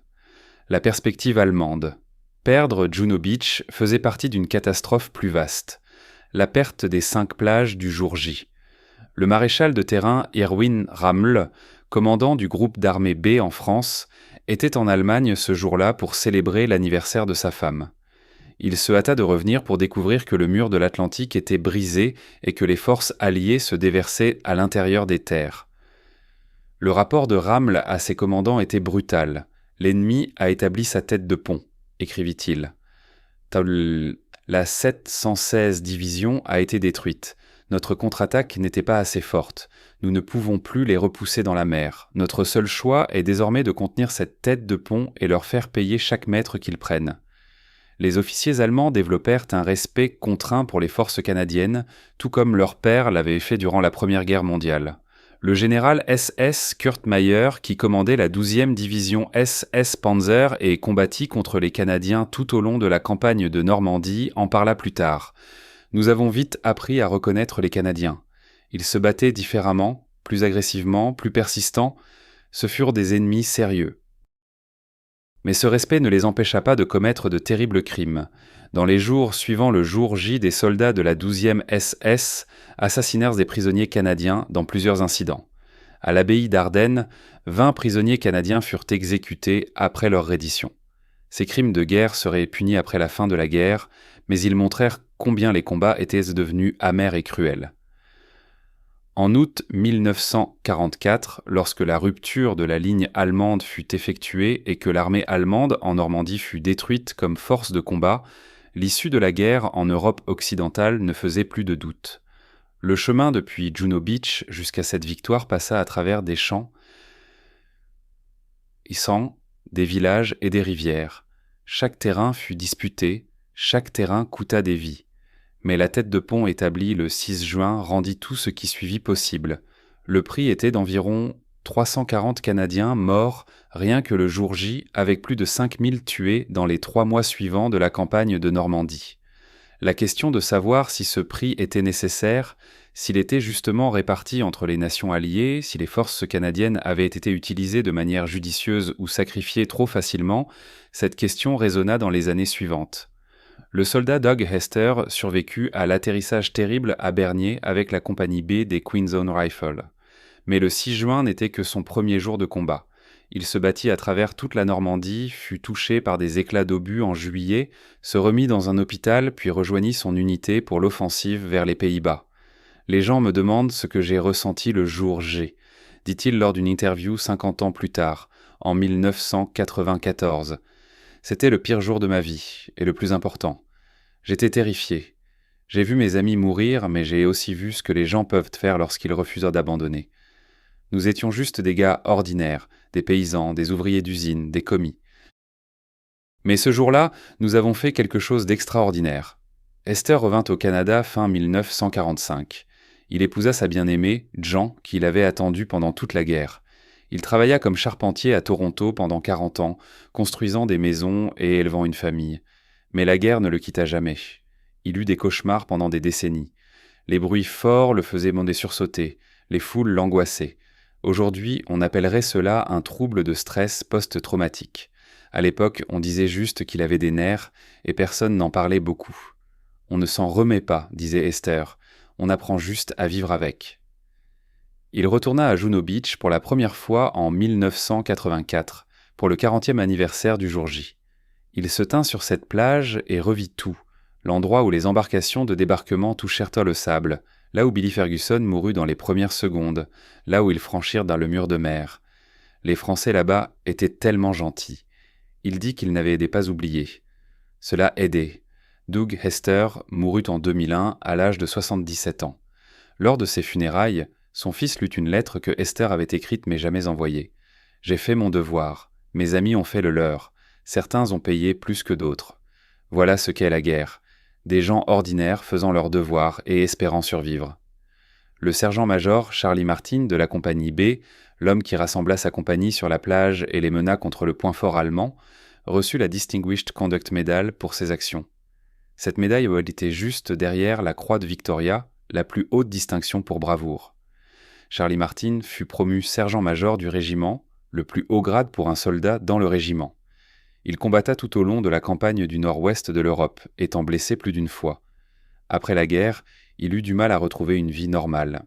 La perspective allemande. Perdre Juno Beach faisait partie d'une catastrophe plus vaste. La perte des 5 plages du jour J. Le maréchal de terrain Erwin Rommel, commandant du groupe d'armée B en France, était en Allemagne ce jour-là pour célébrer l'anniversaire de sa femme. Il se hâta de revenir pour découvrir que le mur de l'Atlantique était brisé et que les forces alliées se déversaient à l'intérieur des terres. Le rapport de Rommel à ses commandants était brutal. « L'ennemi a établi sa tête de pont », écrivit-il. La 716 division a été détruite. Notre contre-attaque n'était pas assez forte. Nous ne pouvons plus les repousser dans la mer. Notre seul choix est désormais de contenir cette tête de pont et leur faire payer chaque mètre qu'ils prennent. Les officiers allemands développèrent un respect contraint pour les forces canadiennes, tout comme leur père l'avait fait durant la Première Guerre mondiale. Le général SS Kurt Meyer, qui commandait la 12e division SS Panzer et combattit contre les Canadiens tout au long de la campagne de Normandie, en parla plus tard. « Nous avons vite appris à reconnaître les Canadiens. Ils se battaient différemment, plus agressivement, plus persistants. Ce furent des ennemis sérieux. » Mais ce respect ne les empêcha pas de commettre de terribles crimes. Dans les jours suivant le jour J, des soldats de la 12e SS assassinèrent des prisonniers canadiens dans plusieurs incidents. À l'abbaye d'Ardenne, 20 prisonniers canadiens furent exécutés après leur reddition. Ces crimes de guerre seraient punis après la fin de la guerre, mais ils montrèrent combien les combats étaient devenus amers et cruels. En août 1944, lorsque la rupture de la ligne allemande fut effectuée et que l'armée allemande en Normandie fut détruite comme force de combat, l'issue de la guerre en Europe occidentale ne faisait plus de doute. Le chemin depuis Juno Beach jusqu'à cette victoire passa à travers des champs, des villages et des rivières. Chaque terrain fut disputé, chaque terrain coûta des vies. Mais la tête de pont établie le 6 juin rendit tout ce qui suivit possible. Le prix était d'environ 340 Canadiens morts rien que le jour J, avec plus de 5000 tués dans les 3 mois suivants de la campagne de Normandie. La question de savoir si ce prix était nécessaire, s'il était justement réparti entre les nations alliées, si les forces canadiennes avaient été utilisées de manière judicieuse ou sacrifiées trop facilement, cette question résonna dans les années suivantes. Le soldat Doug Hester survécut à l'atterrissage terrible à Bernier avec la compagnie B des Queen's Own Rifles. Mais le 6 juin n'était que son premier jour de combat. Il se battit à travers toute la Normandie, fut touché par des éclats d'obus en juillet, se remit dans un hôpital puis rejoignit son unité pour l'offensive vers les Pays-Bas. Les gens me demandent ce que j'ai ressenti le jour J, dit-il lors d'une interview 50 ans plus tard, en 1994. C'était le pire jour de ma vie, et le plus important. J'étais terrifié. J'ai vu mes amis mourir, mais j'ai aussi vu ce que les gens peuvent faire lorsqu'ils refusent d'abandonner. Nous étions juste des gars ordinaires, des paysans, des ouvriers d'usine, des commis. Mais ce jour-là, nous avons fait quelque chose d'extraordinaire. Esther revint au Canada fin 1945. Il épousa sa bien-aimée, Jean, qu'il avait attendue pendant toute la guerre. Il travailla comme charpentier à Toronto pendant 40 ans, construisant des maisons et élevant une famille. Mais la guerre ne le quitta jamais. Il eut des cauchemars pendant des décennies. Les bruits forts le faisaient sursauter, les foules l'angoissaient. Aujourd'hui, on appellerait cela un trouble de stress post-traumatique. À l'époque, on disait juste qu'il avait des nerfs et personne n'en parlait beaucoup. On ne s'en remet pas, disait Esther. On apprend juste à vivre avec. Il retourna à Juno Beach pour la première fois en 1984, pour le 40e anniversaire du jour J. Il se tint sur cette plage et revit tout, l'endroit où les embarcations de débarquement touchèrent le sable, là où Billy Ferguson mourut dans les premières secondes, là où ils franchirent dans le mur de mer. Les Français là-bas étaient tellement gentils. Il dit qu'il n'avait pas oublié. Cela aidait. Doug Hester mourut en 2001 à l'âge de 77 ans. Lors de ses funérailles, son fils lut une lettre que Esther avait écrite mais jamais envoyée. « J'ai fait mon devoir. Mes amis ont fait le leur. Certains ont payé plus que d'autres. Voilà ce qu'est la guerre. Des gens ordinaires faisant leur devoir et espérant survivre. » Le sergent-major Charlie Martin de la compagnie B, l'homme qui rassembla sa compagnie sur la plage et les mena contre le point fort allemand, reçut la Distinguished Conduct Medal pour ses actions. Cette médaille était juste derrière la Croix de Victoria, la plus haute distinction pour bravoure. Charlie Martin fut promu sergent-major du régiment, le plus haut grade pour un soldat dans le régiment. Il combatta tout au long de la campagne du nord-ouest de l'Europe, étant blessé plus d'une fois. Après la guerre, il eut du mal à retrouver une vie normale.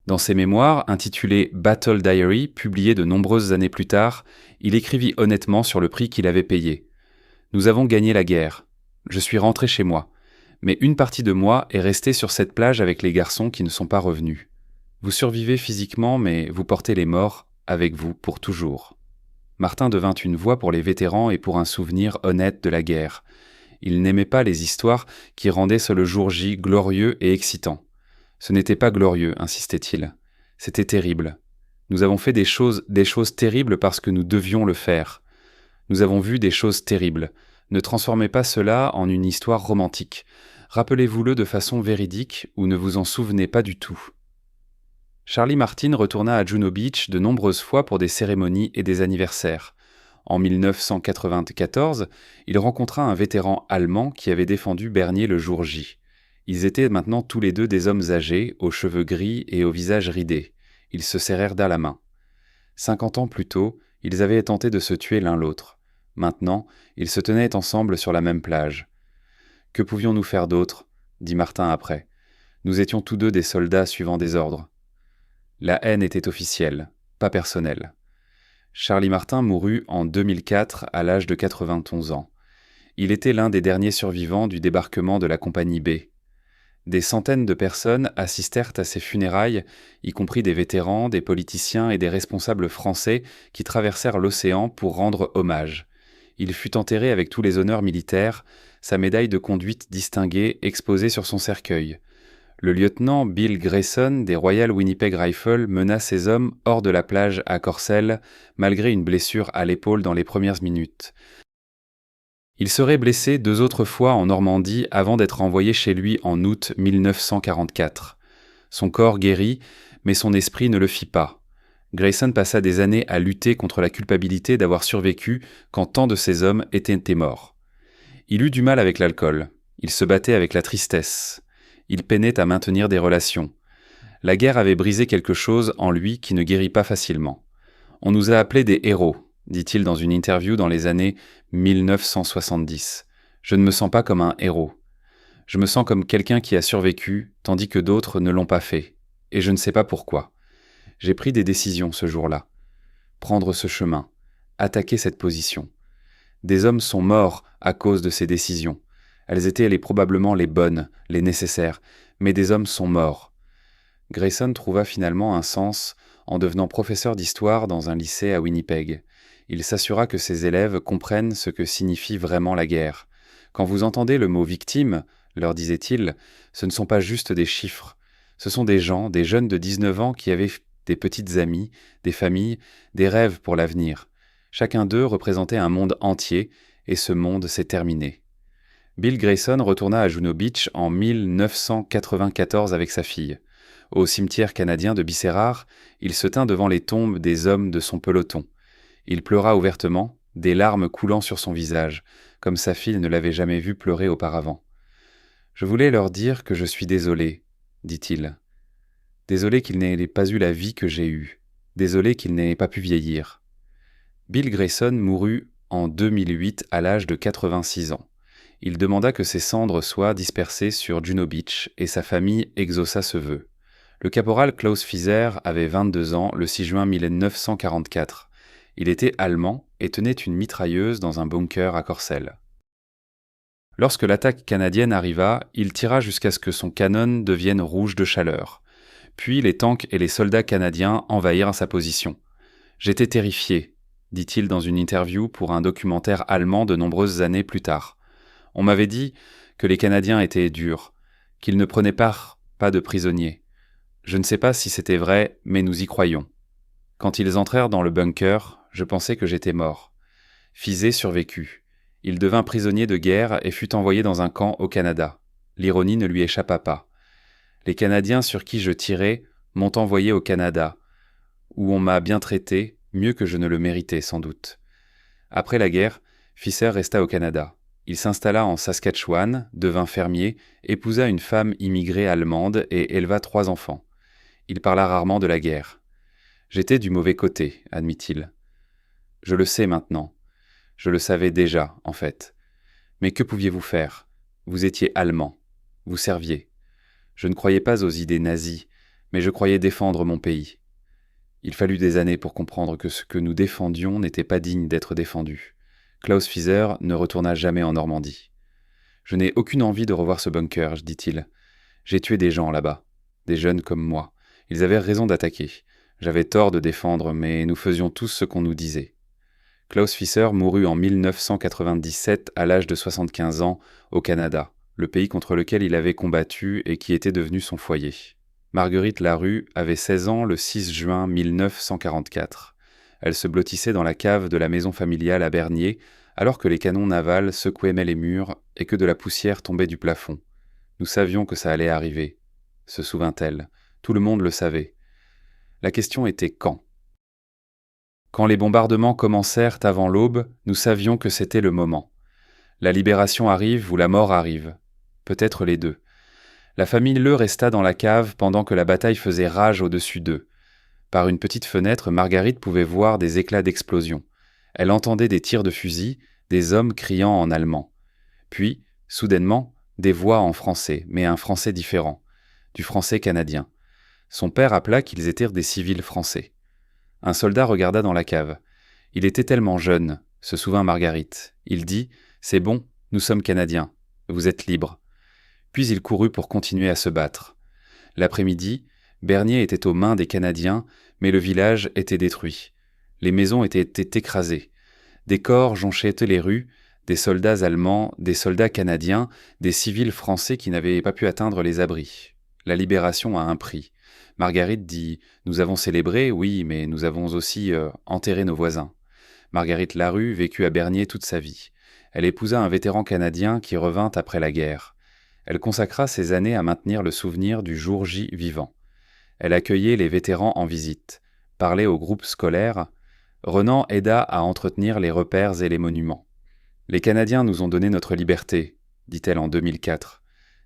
Dans ses mémoires, intitulées « Battle Diary », publiées de nombreuses années plus tard, il écrivit honnêtement sur le prix qu'il avait payé. « Nous avons gagné la guerre. Je suis rentré chez moi. Mais une partie de moi est restée sur cette plage avec les garçons qui ne sont pas revenus. Vous survivez physiquement, mais vous portez les morts avec vous pour toujours. » Martin devint une voix pour les vétérans et pour un souvenir honnête de la guerre. Il n'aimait pas les histoires qui rendaient ce le jour J glorieux et excitant. Ce n'était pas glorieux, insistait-il. C'était terrible. Nous avons fait des choses terribles parce que nous devions le faire. Nous avons vu des choses terribles. Ne transformez pas cela en une histoire romantique. Rappelez-vous-le de façon véridique ou ne vous en souvenez pas du tout. Charlie Martin retourna à Juno Beach de nombreuses fois pour des cérémonies et des anniversaires. En 1994, il rencontra un vétéran allemand qui avait défendu Bernier le jour J. Ils étaient maintenant tous les deux des hommes âgés, aux cheveux gris et au visage ridé. Ils se serrèrent la main. 50 ans plus tôt, ils avaient tenté de se tuer l'un l'autre. Maintenant, ils se tenaient ensemble sur la même plage. « Que pouvions-nous faire d'autre ?» dit Martin après. « Nous étions tous deux des soldats suivant des ordres. » La haine était officielle, pas personnelle. Charlie Martin mourut en 2004 à l'âge de 91 ans. Il était l'un des derniers survivants du débarquement de la compagnie B. Des centaines de personnes assistèrent à ses funérailles, y compris des vétérans, des politiciens et des responsables français qui traversèrent l'océan pour rendre hommage. Il fut enterré avec tous les honneurs militaires, sa médaille de conduite distinguée exposée sur son cercueil. Le lieutenant Bill Grayson des Royal Winnipeg Rifles mena ses hommes hors de la plage à Courcelles, malgré une blessure à l'épaule dans les premières minutes. Il serait blessé 2 autres fois en Normandie avant d'être envoyé chez lui en août 1944. Son corps guérit, mais son esprit ne le fit pas. Grayson passa des années à lutter contre la culpabilité d'avoir survécu quand tant de ses hommes étaient morts. Il eut du mal avec l'alcool. Il se battait avec la tristesse. Il peinait à maintenir des relations. La guerre avait brisé quelque chose en lui qui ne guérit pas facilement. « On nous a appelés des héros », dit-il dans une interview dans les années 1970. « Je ne me sens pas comme un héros. Je me sens comme quelqu'un qui a survécu, tandis que d'autres ne l'ont pas fait. Et je ne sais pas pourquoi. J'ai pris des décisions ce jour-là. Prendre ce chemin, attaquer cette position. Des hommes sont morts à cause de ces décisions. Elles étaient probablement les bonnes, les nécessaires, mais des hommes sont morts. Grayson trouva finalement un sens en devenant professeur d'histoire dans un lycée à Winnipeg. Il s'assura que ses élèves comprennent ce que signifie vraiment la guerre. Quand vous entendez le mot victime, leur disait-il, ce ne sont pas juste des chiffres. Ce sont des gens, des jeunes de 19 ans qui avaient des petites amies, des familles, des rêves pour l'avenir. Chacun d'eux représentait un monde entier, et ce monde s'est terminé. Bill Grayson retourna à Juno Beach en 1994 avec sa fille. Au cimetière canadien de Bisserard, il se tint devant les tombes des hommes de son peloton. Il pleura ouvertement, des larmes coulant sur son visage, comme sa fille ne l'avait jamais vu pleurer auparavant. « Je voulais leur dire que je suis désolé, dit-il. Désolé qu'ils n'aient pas eu la vie que j'ai eue. Désolé qu'ils n'aient pas pu vieillir. » Bill Grayson mourut en 2008 à l'âge de 86 ans. Il demanda que ses cendres soient dispersées sur Juno Beach et sa famille exauça ce vœu. Le caporal Klaus Fieser avait 22 ans le 6 juin 1944. Il était allemand et tenait une mitrailleuse dans un bunker à Courcelles. Lorsque l'attaque canadienne arriva, il tira jusqu'à ce que son canon devienne rouge de chaleur. Puis les tanks et les soldats canadiens envahirent sa position. « J'étais terrifié », dit-il dans une interview pour un documentaire allemand de nombreuses années plus tard. « On m'avait dit que les Canadiens étaient durs, qu'ils ne prenaient pas de prisonniers. Je ne sais pas si c'était vrai, mais nous y croyions. Quand ils entrèrent dans le bunker, je pensais que j'étais mort. Fizet survécut. Il devint prisonnier de guerre et fut envoyé dans un camp au Canada. L'ironie ne lui échappa pas. Les Canadiens sur qui je tirais m'ont envoyé au Canada, où on m'a bien traité, mieux que je ne le méritais sans doute. Après la guerre, Fieser resta au Canada. Il s'installa en Saskatchewan, devint fermier, épousa une femme immigrée allemande et éleva 3 enfants. Il parla rarement de la guerre. « J'étais du mauvais côté, admit-il. Je le sais maintenant. Je le savais déjà, en fait. Mais que pouviez-vous faire? Vous étiez allemand. Vous serviez. Je ne croyais pas aux idées nazies, mais je croyais défendre mon pays. Il fallut des années pour comprendre que ce que nous défendions n'était pas digne d'être défendu. Klaus Fieser ne retourna jamais en Normandie. « Je n'ai aucune envie de revoir ce bunker, dit-il. J'ai tué des gens là-bas, des jeunes comme moi. Ils avaient raison d'attaquer. J'avais tort de défendre, mais nous faisions tous ce qu'on nous disait. » Klaus Fieser mourut en 1997 à l'âge de 75 ans au Canada, le pays contre lequel il avait combattu et qui était devenu son foyer. Marguerite Larue avait 16 ans le 6 juin 1944. Elle se blottissait dans la cave de la maison familiale à Bernier, alors que les canons navals secouaient les murs et que de la poussière tombait du plafond. Nous savions que ça allait arriver, se souvint-elle. Tout le monde le savait. La question était quand. Quand les bombardements commencèrent avant l'aube, nous savions que c'était le moment. La libération arrive ou la mort arrive. Peut-être les deux. La famille Le resta dans la cave pendant que la bataille faisait rage au-dessus d'eux. Par une petite fenêtre, Marguerite pouvait voir des éclats d'explosion. Elle entendait des tirs de fusil, des hommes criant en allemand. Puis, soudainement, des voix en français, mais un français différent, du français canadien. Son père appela qu'ils étaient des civils français. Un soldat regarda dans la cave. Il était tellement jeune, se souvint Marguerite. Il dit « C'est bon, nous sommes Canadiens. Vous êtes libres. » Puis il courut pour continuer à se battre. L'après-midi, Bernier était aux mains des Canadiens, mais le village était détruit. Les maisons étaient écrasées. Des corps jonchaient les rues, des soldats allemands, des soldats canadiens, des civils français qui n'avaient pas pu atteindre les abris. La libération a un prix. Marguerite dit « Nous avons célébré, oui, mais nous avons aussi enterré nos voisins. » Marguerite Larue vécut à Bernier toute sa vie. Elle épousa un vétéran canadien qui revint après la guerre. Elle consacra ses années à maintenir le souvenir du jour J vivant. Elle accueillait les vétérans en visite, parlait aux groupes scolaires. Renan aida à entretenir les repères et les monuments. « Les Canadiens nous ont donné notre liberté, dit-elle en 2004.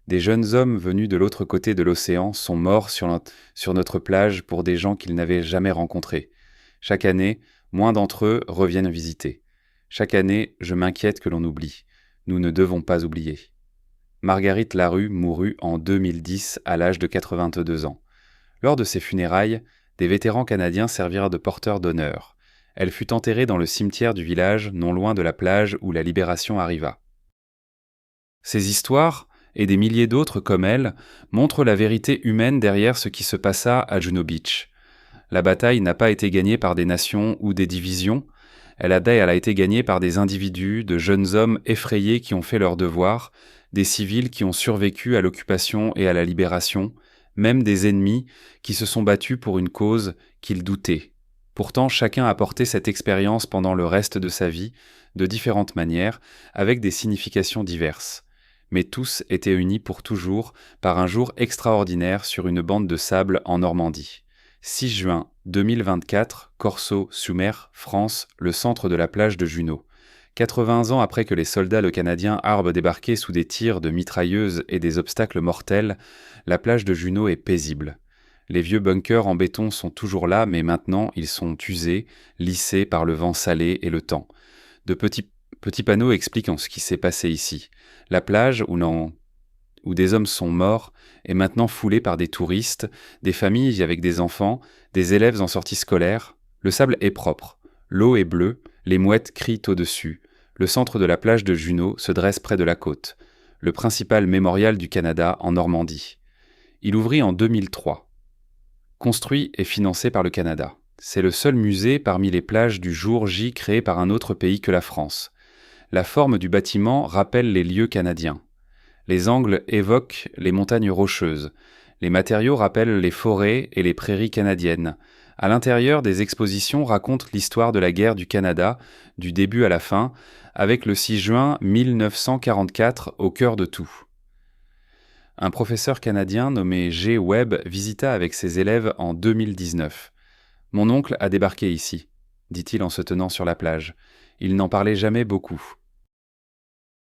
Des jeunes hommes venus de l'autre côté de l'océan sont morts sur notre plage pour des gens qu'ils n'avaient jamais rencontrés. Chaque année, moins d'entre eux reviennent visiter. Chaque année, je m'inquiète que l'on oublie. Nous ne devons pas oublier. » Marguerite Larue mourut en 2010 à l'âge de 82 ans. Lors de ses funérailles, des vétérans canadiens servirent de porteurs d'honneur. Elle fut enterrée dans le cimetière du village, non loin de la plage où la libération arriva. Ces histoires, et des milliers d'autres comme elle, montrent la vérité humaine derrière ce qui se passa à Juno Beach. La bataille n'a pas été gagnée par des nations ou des divisions, elle a été gagnée par des individus, de jeunes hommes effrayés qui ont fait leur devoir, des civils qui ont survécu à l'occupation et à la libération, même des ennemis qui se sont battus pour une cause qu'ils doutaient. Pourtant, chacun a porté cette expérience pendant le reste de sa vie, de différentes manières, avec des significations diverses. Mais tous étaient unis pour toujours par un jour extraordinaire sur une bande de sable en Normandie. 6 juin 2024, Corso-sur-Mer, France, le centre de la plage de Juno. 80 ans après que les soldats canadiens Arbe débarqué sous des tirs de mitrailleuses et des obstacles mortels, la plage de Juno est paisible. Les vieux bunkers en béton sont toujours là, mais maintenant ils sont usés, lissés par le vent salé et le temps. De petits panneaux expliquent ce qui s'est passé ici. La plage où des hommes sont morts est maintenant foulée par des touristes, des familles avec des enfants, des élèves en sortie scolaire. Le sable est propre, l'eau est bleue, les mouettes crient au-dessus. Le centre de la plage de Juno se dresse près de la côte, le principal mémorial du Canada en Normandie. Il ouvrit en 2003. Construit et financé par le Canada. C'est le seul musée parmi les plages du jour J créé par un autre pays que la France. La forme du bâtiment rappelle les lieux canadiens. Les angles évoquent les montagnes rocheuses. Les matériaux rappellent les forêts et les prairies canadiennes. À l'intérieur, des expositions racontent l'histoire de la guerre du Canada, du début à la fin, avec le 6 juin 1944 au cœur de tout. Un professeur canadien nommé G. Webb visita avec ses élèves en 2019. « Mon oncle a débarqué ici », dit-il en se tenant sur la plage. Il n'en parlait jamais beaucoup.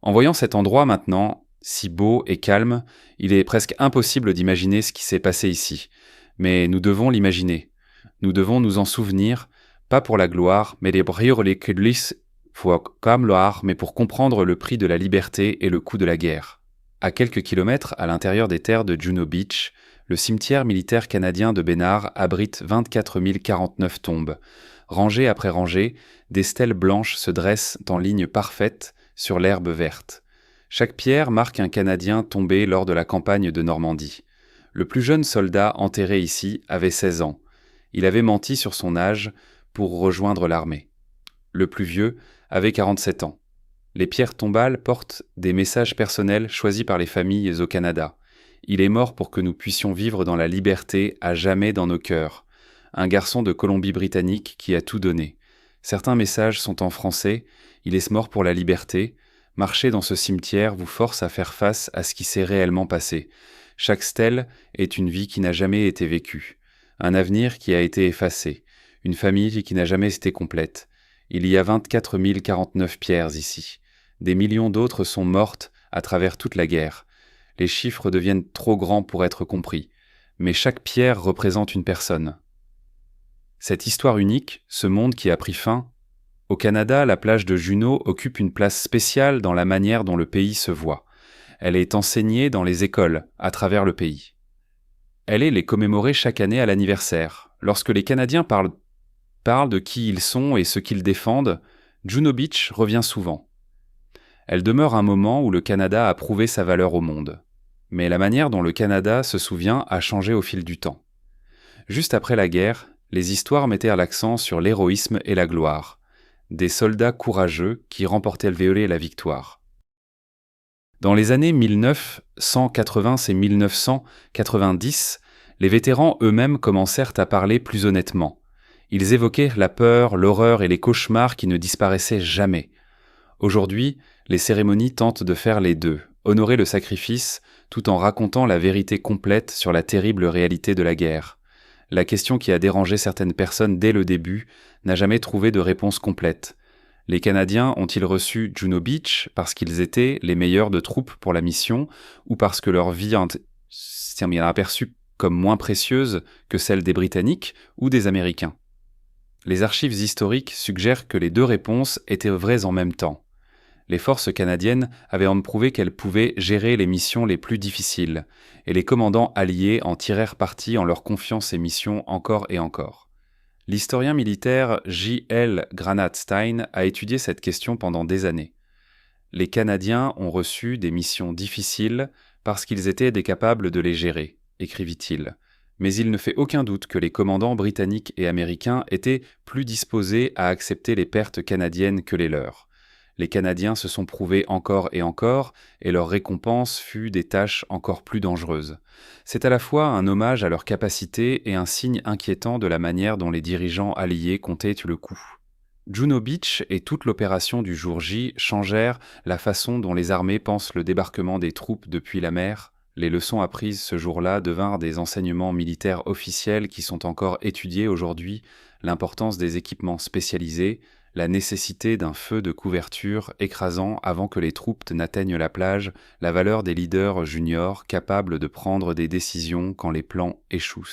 En voyant cet endroit maintenant, si beau et calme, il est presque impossible d'imaginer ce qui s'est passé ici. Mais nous devons l'imaginer. Nous devons nous en souvenir, pas pour la gloire, mais pour comprendre le prix de la liberté et le coût de la guerre. À quelques kilomètres à l'intérieur des terres de Juno Beach, le cimetière militaire canadien de Bénard abrite 24 049 tombes. Rangées après rangées, des stèles blanches se dressent en ligne parfaite sur l'herbe verte. Chaque pierre marque un Canadien tombé lors de la campagne de Normandie. Le plus jeune soldat enterré ici avait 16 ans. Il avait menti sur son âge pour rejoindre l'armée. Le plus vieux avait 47 ans. Les pierres tombales portent des messages personnels choisis par les familles au Canada. Il est mort pour que nous puissions vivre dans la liberté à jamais dans nos cœurs. Un garçon de Colombie-Britannique qui a tout donné. Certains messages sont en français. Il est mort pour la liberté. Marcher dans ce cimetière vous force à faire face à ce qui s'est réellement passé. Chaque stèle est une vie qui n'a jamais été vécue. Un avenir qui a été effacé. Une famille qui n'a jamais été complète. Il y a 24 049 pierres ici. Des millions d'autres sont mortes à travers toute la guerre. Les chiffres deviennent trop grands pour être compris. Mais chaque pierre représente une personne. Cette histoire unique, ce monde qui a pris fin, au Canada, la plage de Juno occupe une place spéciale dans la manière dont le pays se voit. Elle est enseignée dans les écoles, à travers le pays. Elle est commémorée chaque année à l'anniversaire. Lorsque les Canadiens parlent de qui ils sont et ce qu'ils défendent, Juno Beach revient souvent. Elle demeure un moment où le Canada a prouvé sa valeur au monde. Mais la manière dont le Canada se souvient a changé au fil du temps. Juste après la guerre, les histoires mettaient l'accent sur l'héroïsme et la gloire. Des soldats courageux qui remportaient la victoire. Dans les années 1980 et 1990, les vétérans eux-mêmes commencèrent à parler plus honnêtement. Ils évoquaient la peur, l'horreur et les cauchemars qui ne disparaissaient jamais. Aujourd'hui, les cérémonies tentent de faire les deux, honorer le sacrifice tout en racontant la vérité complète sur la terrible réalité de la guerre. La question qui a dérangé certaines personnes dès le début n'a jamais trouvé de réponse complète. Les Canadiens ont-ils reçu Juno Beach parce qu'ils étaient les meilleurs de troupes pour la mission ou parce que leur vie s'est aperçue comme moins précieuse que celle des Britanniques ou des Américains? Les archives historiques suggèrent que les deux réponses étaient vraies en même temps. Les forces canadiennes avaient prouvé qu'elles pouvaient gérer les missions les plus difficiles, et les commandants alliés en tirèrent parti en leur confiant ces missions encore et encore. L'historien militaire J.L. Granat-Stein a étudié cette question pendant des années. Les Canadiens ont reçu des missions difficiles parce qu'ils étaient capables de les gérer, écrivit-il. Mais il ne fait aucun doute que les commandants britanniques et américains étaient plus disposés à accepter les pertes canadiennes que les leurs. Les Canadiens se sont prouvés encore et encore, et leur récompense fut des tâches encore plus dangereuses. C'est à la fois un hommage à leur capacité et un signe inquiétant de la manière dont les dirigeants alliés comptaient le coup. Juno Beach et toute l'opération du jour J changèrent la façon dont les armées pensent le débarquement des troupes depuis la mer. Les leçons apprises ce jour-là devinrent des enseignements militaires officiels qui sont encore étudiés aujourd'hui, l'importance des équipements spécialisés, la nécessité d'un feu de couverture écrasant avant que les troupes n'atteignent la plage, la valeur des leaders juniors capables de prendre des décisions quand les plans échouent.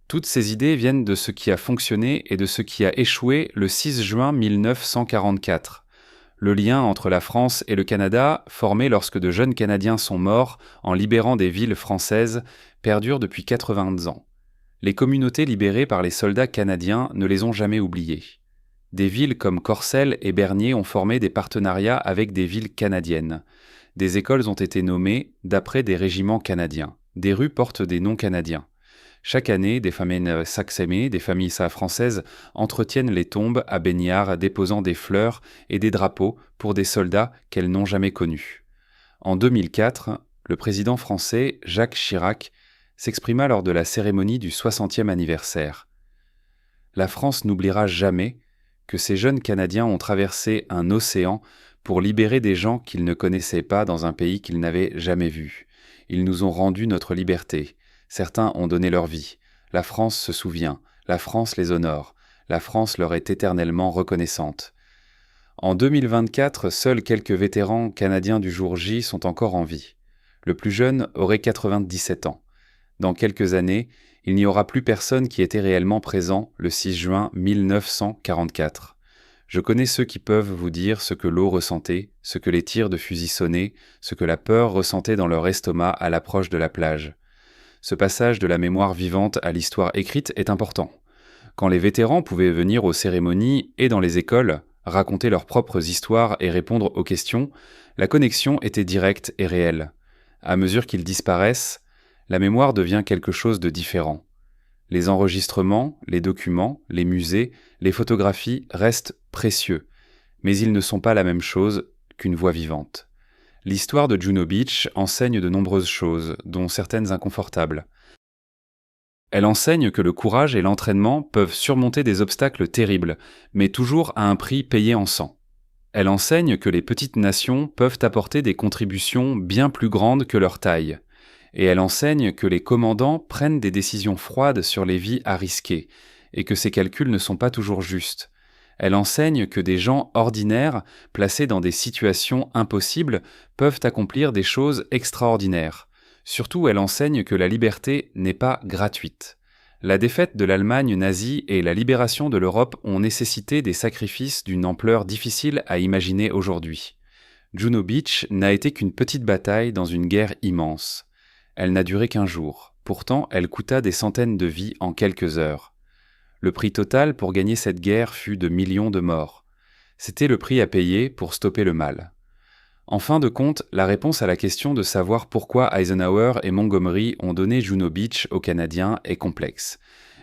Toutes ces idées viennent de ce qui a fonctionné et de ce qui a échoué le 6 juin 1944. Le lien entre la France et le Canada, formé lorsque de jeunes Canadiens sont morts en libérant des villes françaises, perdure depuis 80 ans. Les communautés libérées par les soldats canadiens ne les ont jamais oubliées. Des villes comme Courcelles et Bernier ont formé des partenariats avec des villes canadiennes. Des écoles ont été nommées d'après des régiments canadiens. Des rues portent des noms canadiens. Chaque année, des familles Saksémé, des familles françaises, entretiennent les tombes à Béniard, déposant des fleurs et des drapeaux pour des soldats qu'elles n'ont jamais connus. En 2004, le président français Jacques Chirac s'exprima lors de la cérémonie du 60e anniversaire. La France n'oubliera jamais que ces jeunes Canadiens ont traversé un océan pour libérer des gens qu'ils ne connaissaient pas dans un pays qu'ils n'avaient jamais vu. Ils nous ont rendu notre liberté. Certains ont donné leur vie. La France se souvient. La France les honore. La France leur est éternellement reconnaissante. En 2024, seuls quelques vétérans canadiens du jour J sont encore en vie. Le plus jeune aurait 97 ans. Dans quelques années, il n'y aura plus personne qui était réellement présent le 6 juin 1944. Je connais ceux qui peuvent vous dire ce que l'eau ressentait, ce que les tirs de fusil sonnaient, ce que la peur ressentait dans leur estomac à l'approche de la plage. Ce passage de la mémoire vivante à l'histoire écrite est important. Quand les vétérans pouvaient venir aux cérémonies et dans les écoles, raconter leurs propres histoires et répondre aux questions, la connexion était directe et réelle. À mesure qu'ils disparaissent, la mémoire devient quelque chose de différent. Les enregistrements, les documents, les musées, les photographies restent précieux, mais ils ne sont pas la même chose qu'une voix vivante. L'histoire de Juno Beach enseigne de nombreuses choses, dont certaines inconfortables. Elle enseigne que le courage et l'entraînement peuvent surmonter des obstacles terribles, mais toujours à un prix payé en sang. Elle enseigne que les petites nations peuvent apporter des contributions bien plus grandes que leur taille. Et elle enseigne que les commandants prennent des décisions froides sur les vies à risquer, et que ces calculs ne sont pas toujours justes. Elle enseigne que des gens ordinaires, placés dans des situations impossibles, peuvent accomplir des choses extraordinaires. Surtout, elle enseigne que la liberté n'est pas gratuite. La défaite de l'Allemagne nazie et la libération de l'Europe ont nécessité des sacrifices d'une ampleur difficile à imaginer aujourd'hui. Juno Beach n'a été qu'une petite bataille dans une guerre immense. Elle n'a duré qu'1 jour. Pourtant, elle coûta des centaines de vies en quelques heures. Le prix total pour gagner cette guerre fut de millions de morts. C'était le prix à payer pour stopper le mal. En fin de compte, la réponse à la question de savoir pourquoi Eisenhower et Montgomery ont donné Juno Beach aux Canadiens est complexe.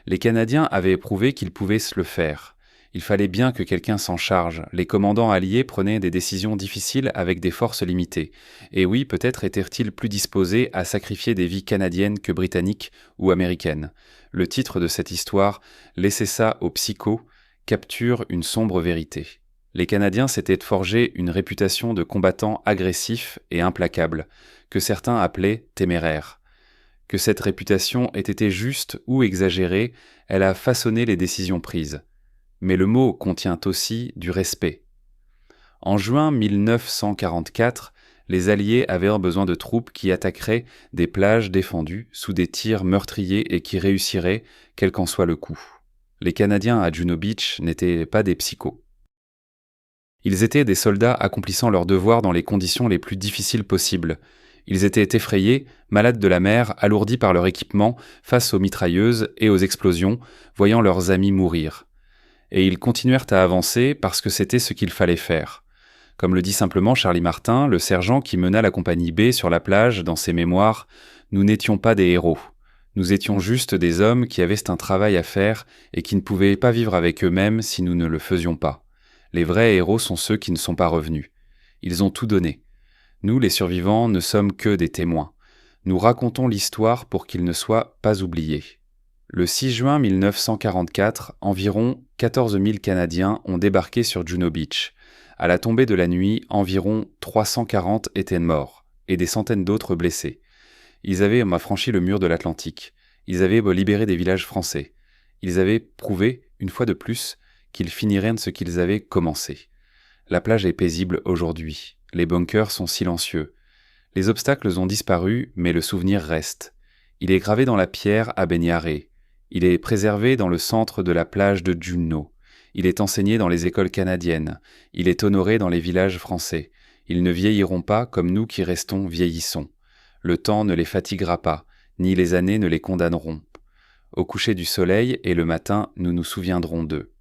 Les Canadiens avaient prouvé qu'ils pouvaient se le faire. Il fallait bien que quelqu'un s'en charge. Les commandants alliés prenaient des décisions difficiles avec des forces limitées. Et oui, peut-être étaient-ils plus disposés à sacrifier des vies canadiennes que britanniques ou américaines. Le titre de cette histoire, « Laissez ça aux psychos », capture une sombre vérité. Les Canadiens s'étaient forgé une réputation de combattants agressifs et implacables, que certains appelaient téméraires. Que cette réputation ait été juste ou exagérée, elle a façonné les décisions prises. Mais le mot contient aussi du respect. En juin 1944, les Alliés avaient besoin de troupes qui attaqueraient des plages défendues sous des tirs meurtriers et qui réussiraient, quel qu'en soit le coup. Les Canadiens à Juno Beach n'étaient pas des psychos. Ils étaient des soldats accomplissant leur devoir dans les conditions les plus difficiles possibles. Ils étaient effrayés, malades de la mer, alourdis par leur équipement, face aux mitrailleuses et aux explosions, voyant leurs amis mourir. Et ils continuèrent à avancer parce que c'était ce qu'il fallait faire. Comme le dit simplement Charlie Martin, le sergent qui mena la compagnie B sur la plage dans ses mémoires, « Nous n'étions pas des héros. Nous étions juste des hommes qui avaient un travail à faire et qui ne pouvaient pas vivre avec eux-mêmes si nous ne le faisions pas. Les vrais héros sont ceux qui ne sont pas revenus. Ils ont tout donné. Nous, les survivants, ne sommes que des témoins. Nous racontons l'histoire pour qu'il ne soit pas oublié. » Le 6 juin 1944, environ 14 000 Canadiens ont débarqué sur Juno Beach. À la tombée de la nuit, environ 340 étaient morts, et des centaines d'autres blessés. Ils avaient franchi le mur de l'Atlantique. Ils avaient libéré des villages français. Ils avaient prouvé, une fois de plus, qu'ils finiraient de ce qu'ils avaient commencé. La plage est paisible aujourd'hui. Les bunkers sont silencieux. Les obstacles ont disparu, mais le souvenir reste. Il est gravé dans la pierre à Beniaré. Il est préservé dans le centre de la plage de Juno. Il est enseigné dans les écoles canadiennes. Il est honoré dans les villages français. Ils ne vieilliront pas comme nous qui restons vieillissons. Le temps ne les fatiguera pas, ni les années ne les condamneront. Au coucher du soleil et le matin, nous nous souviendrons d'eux.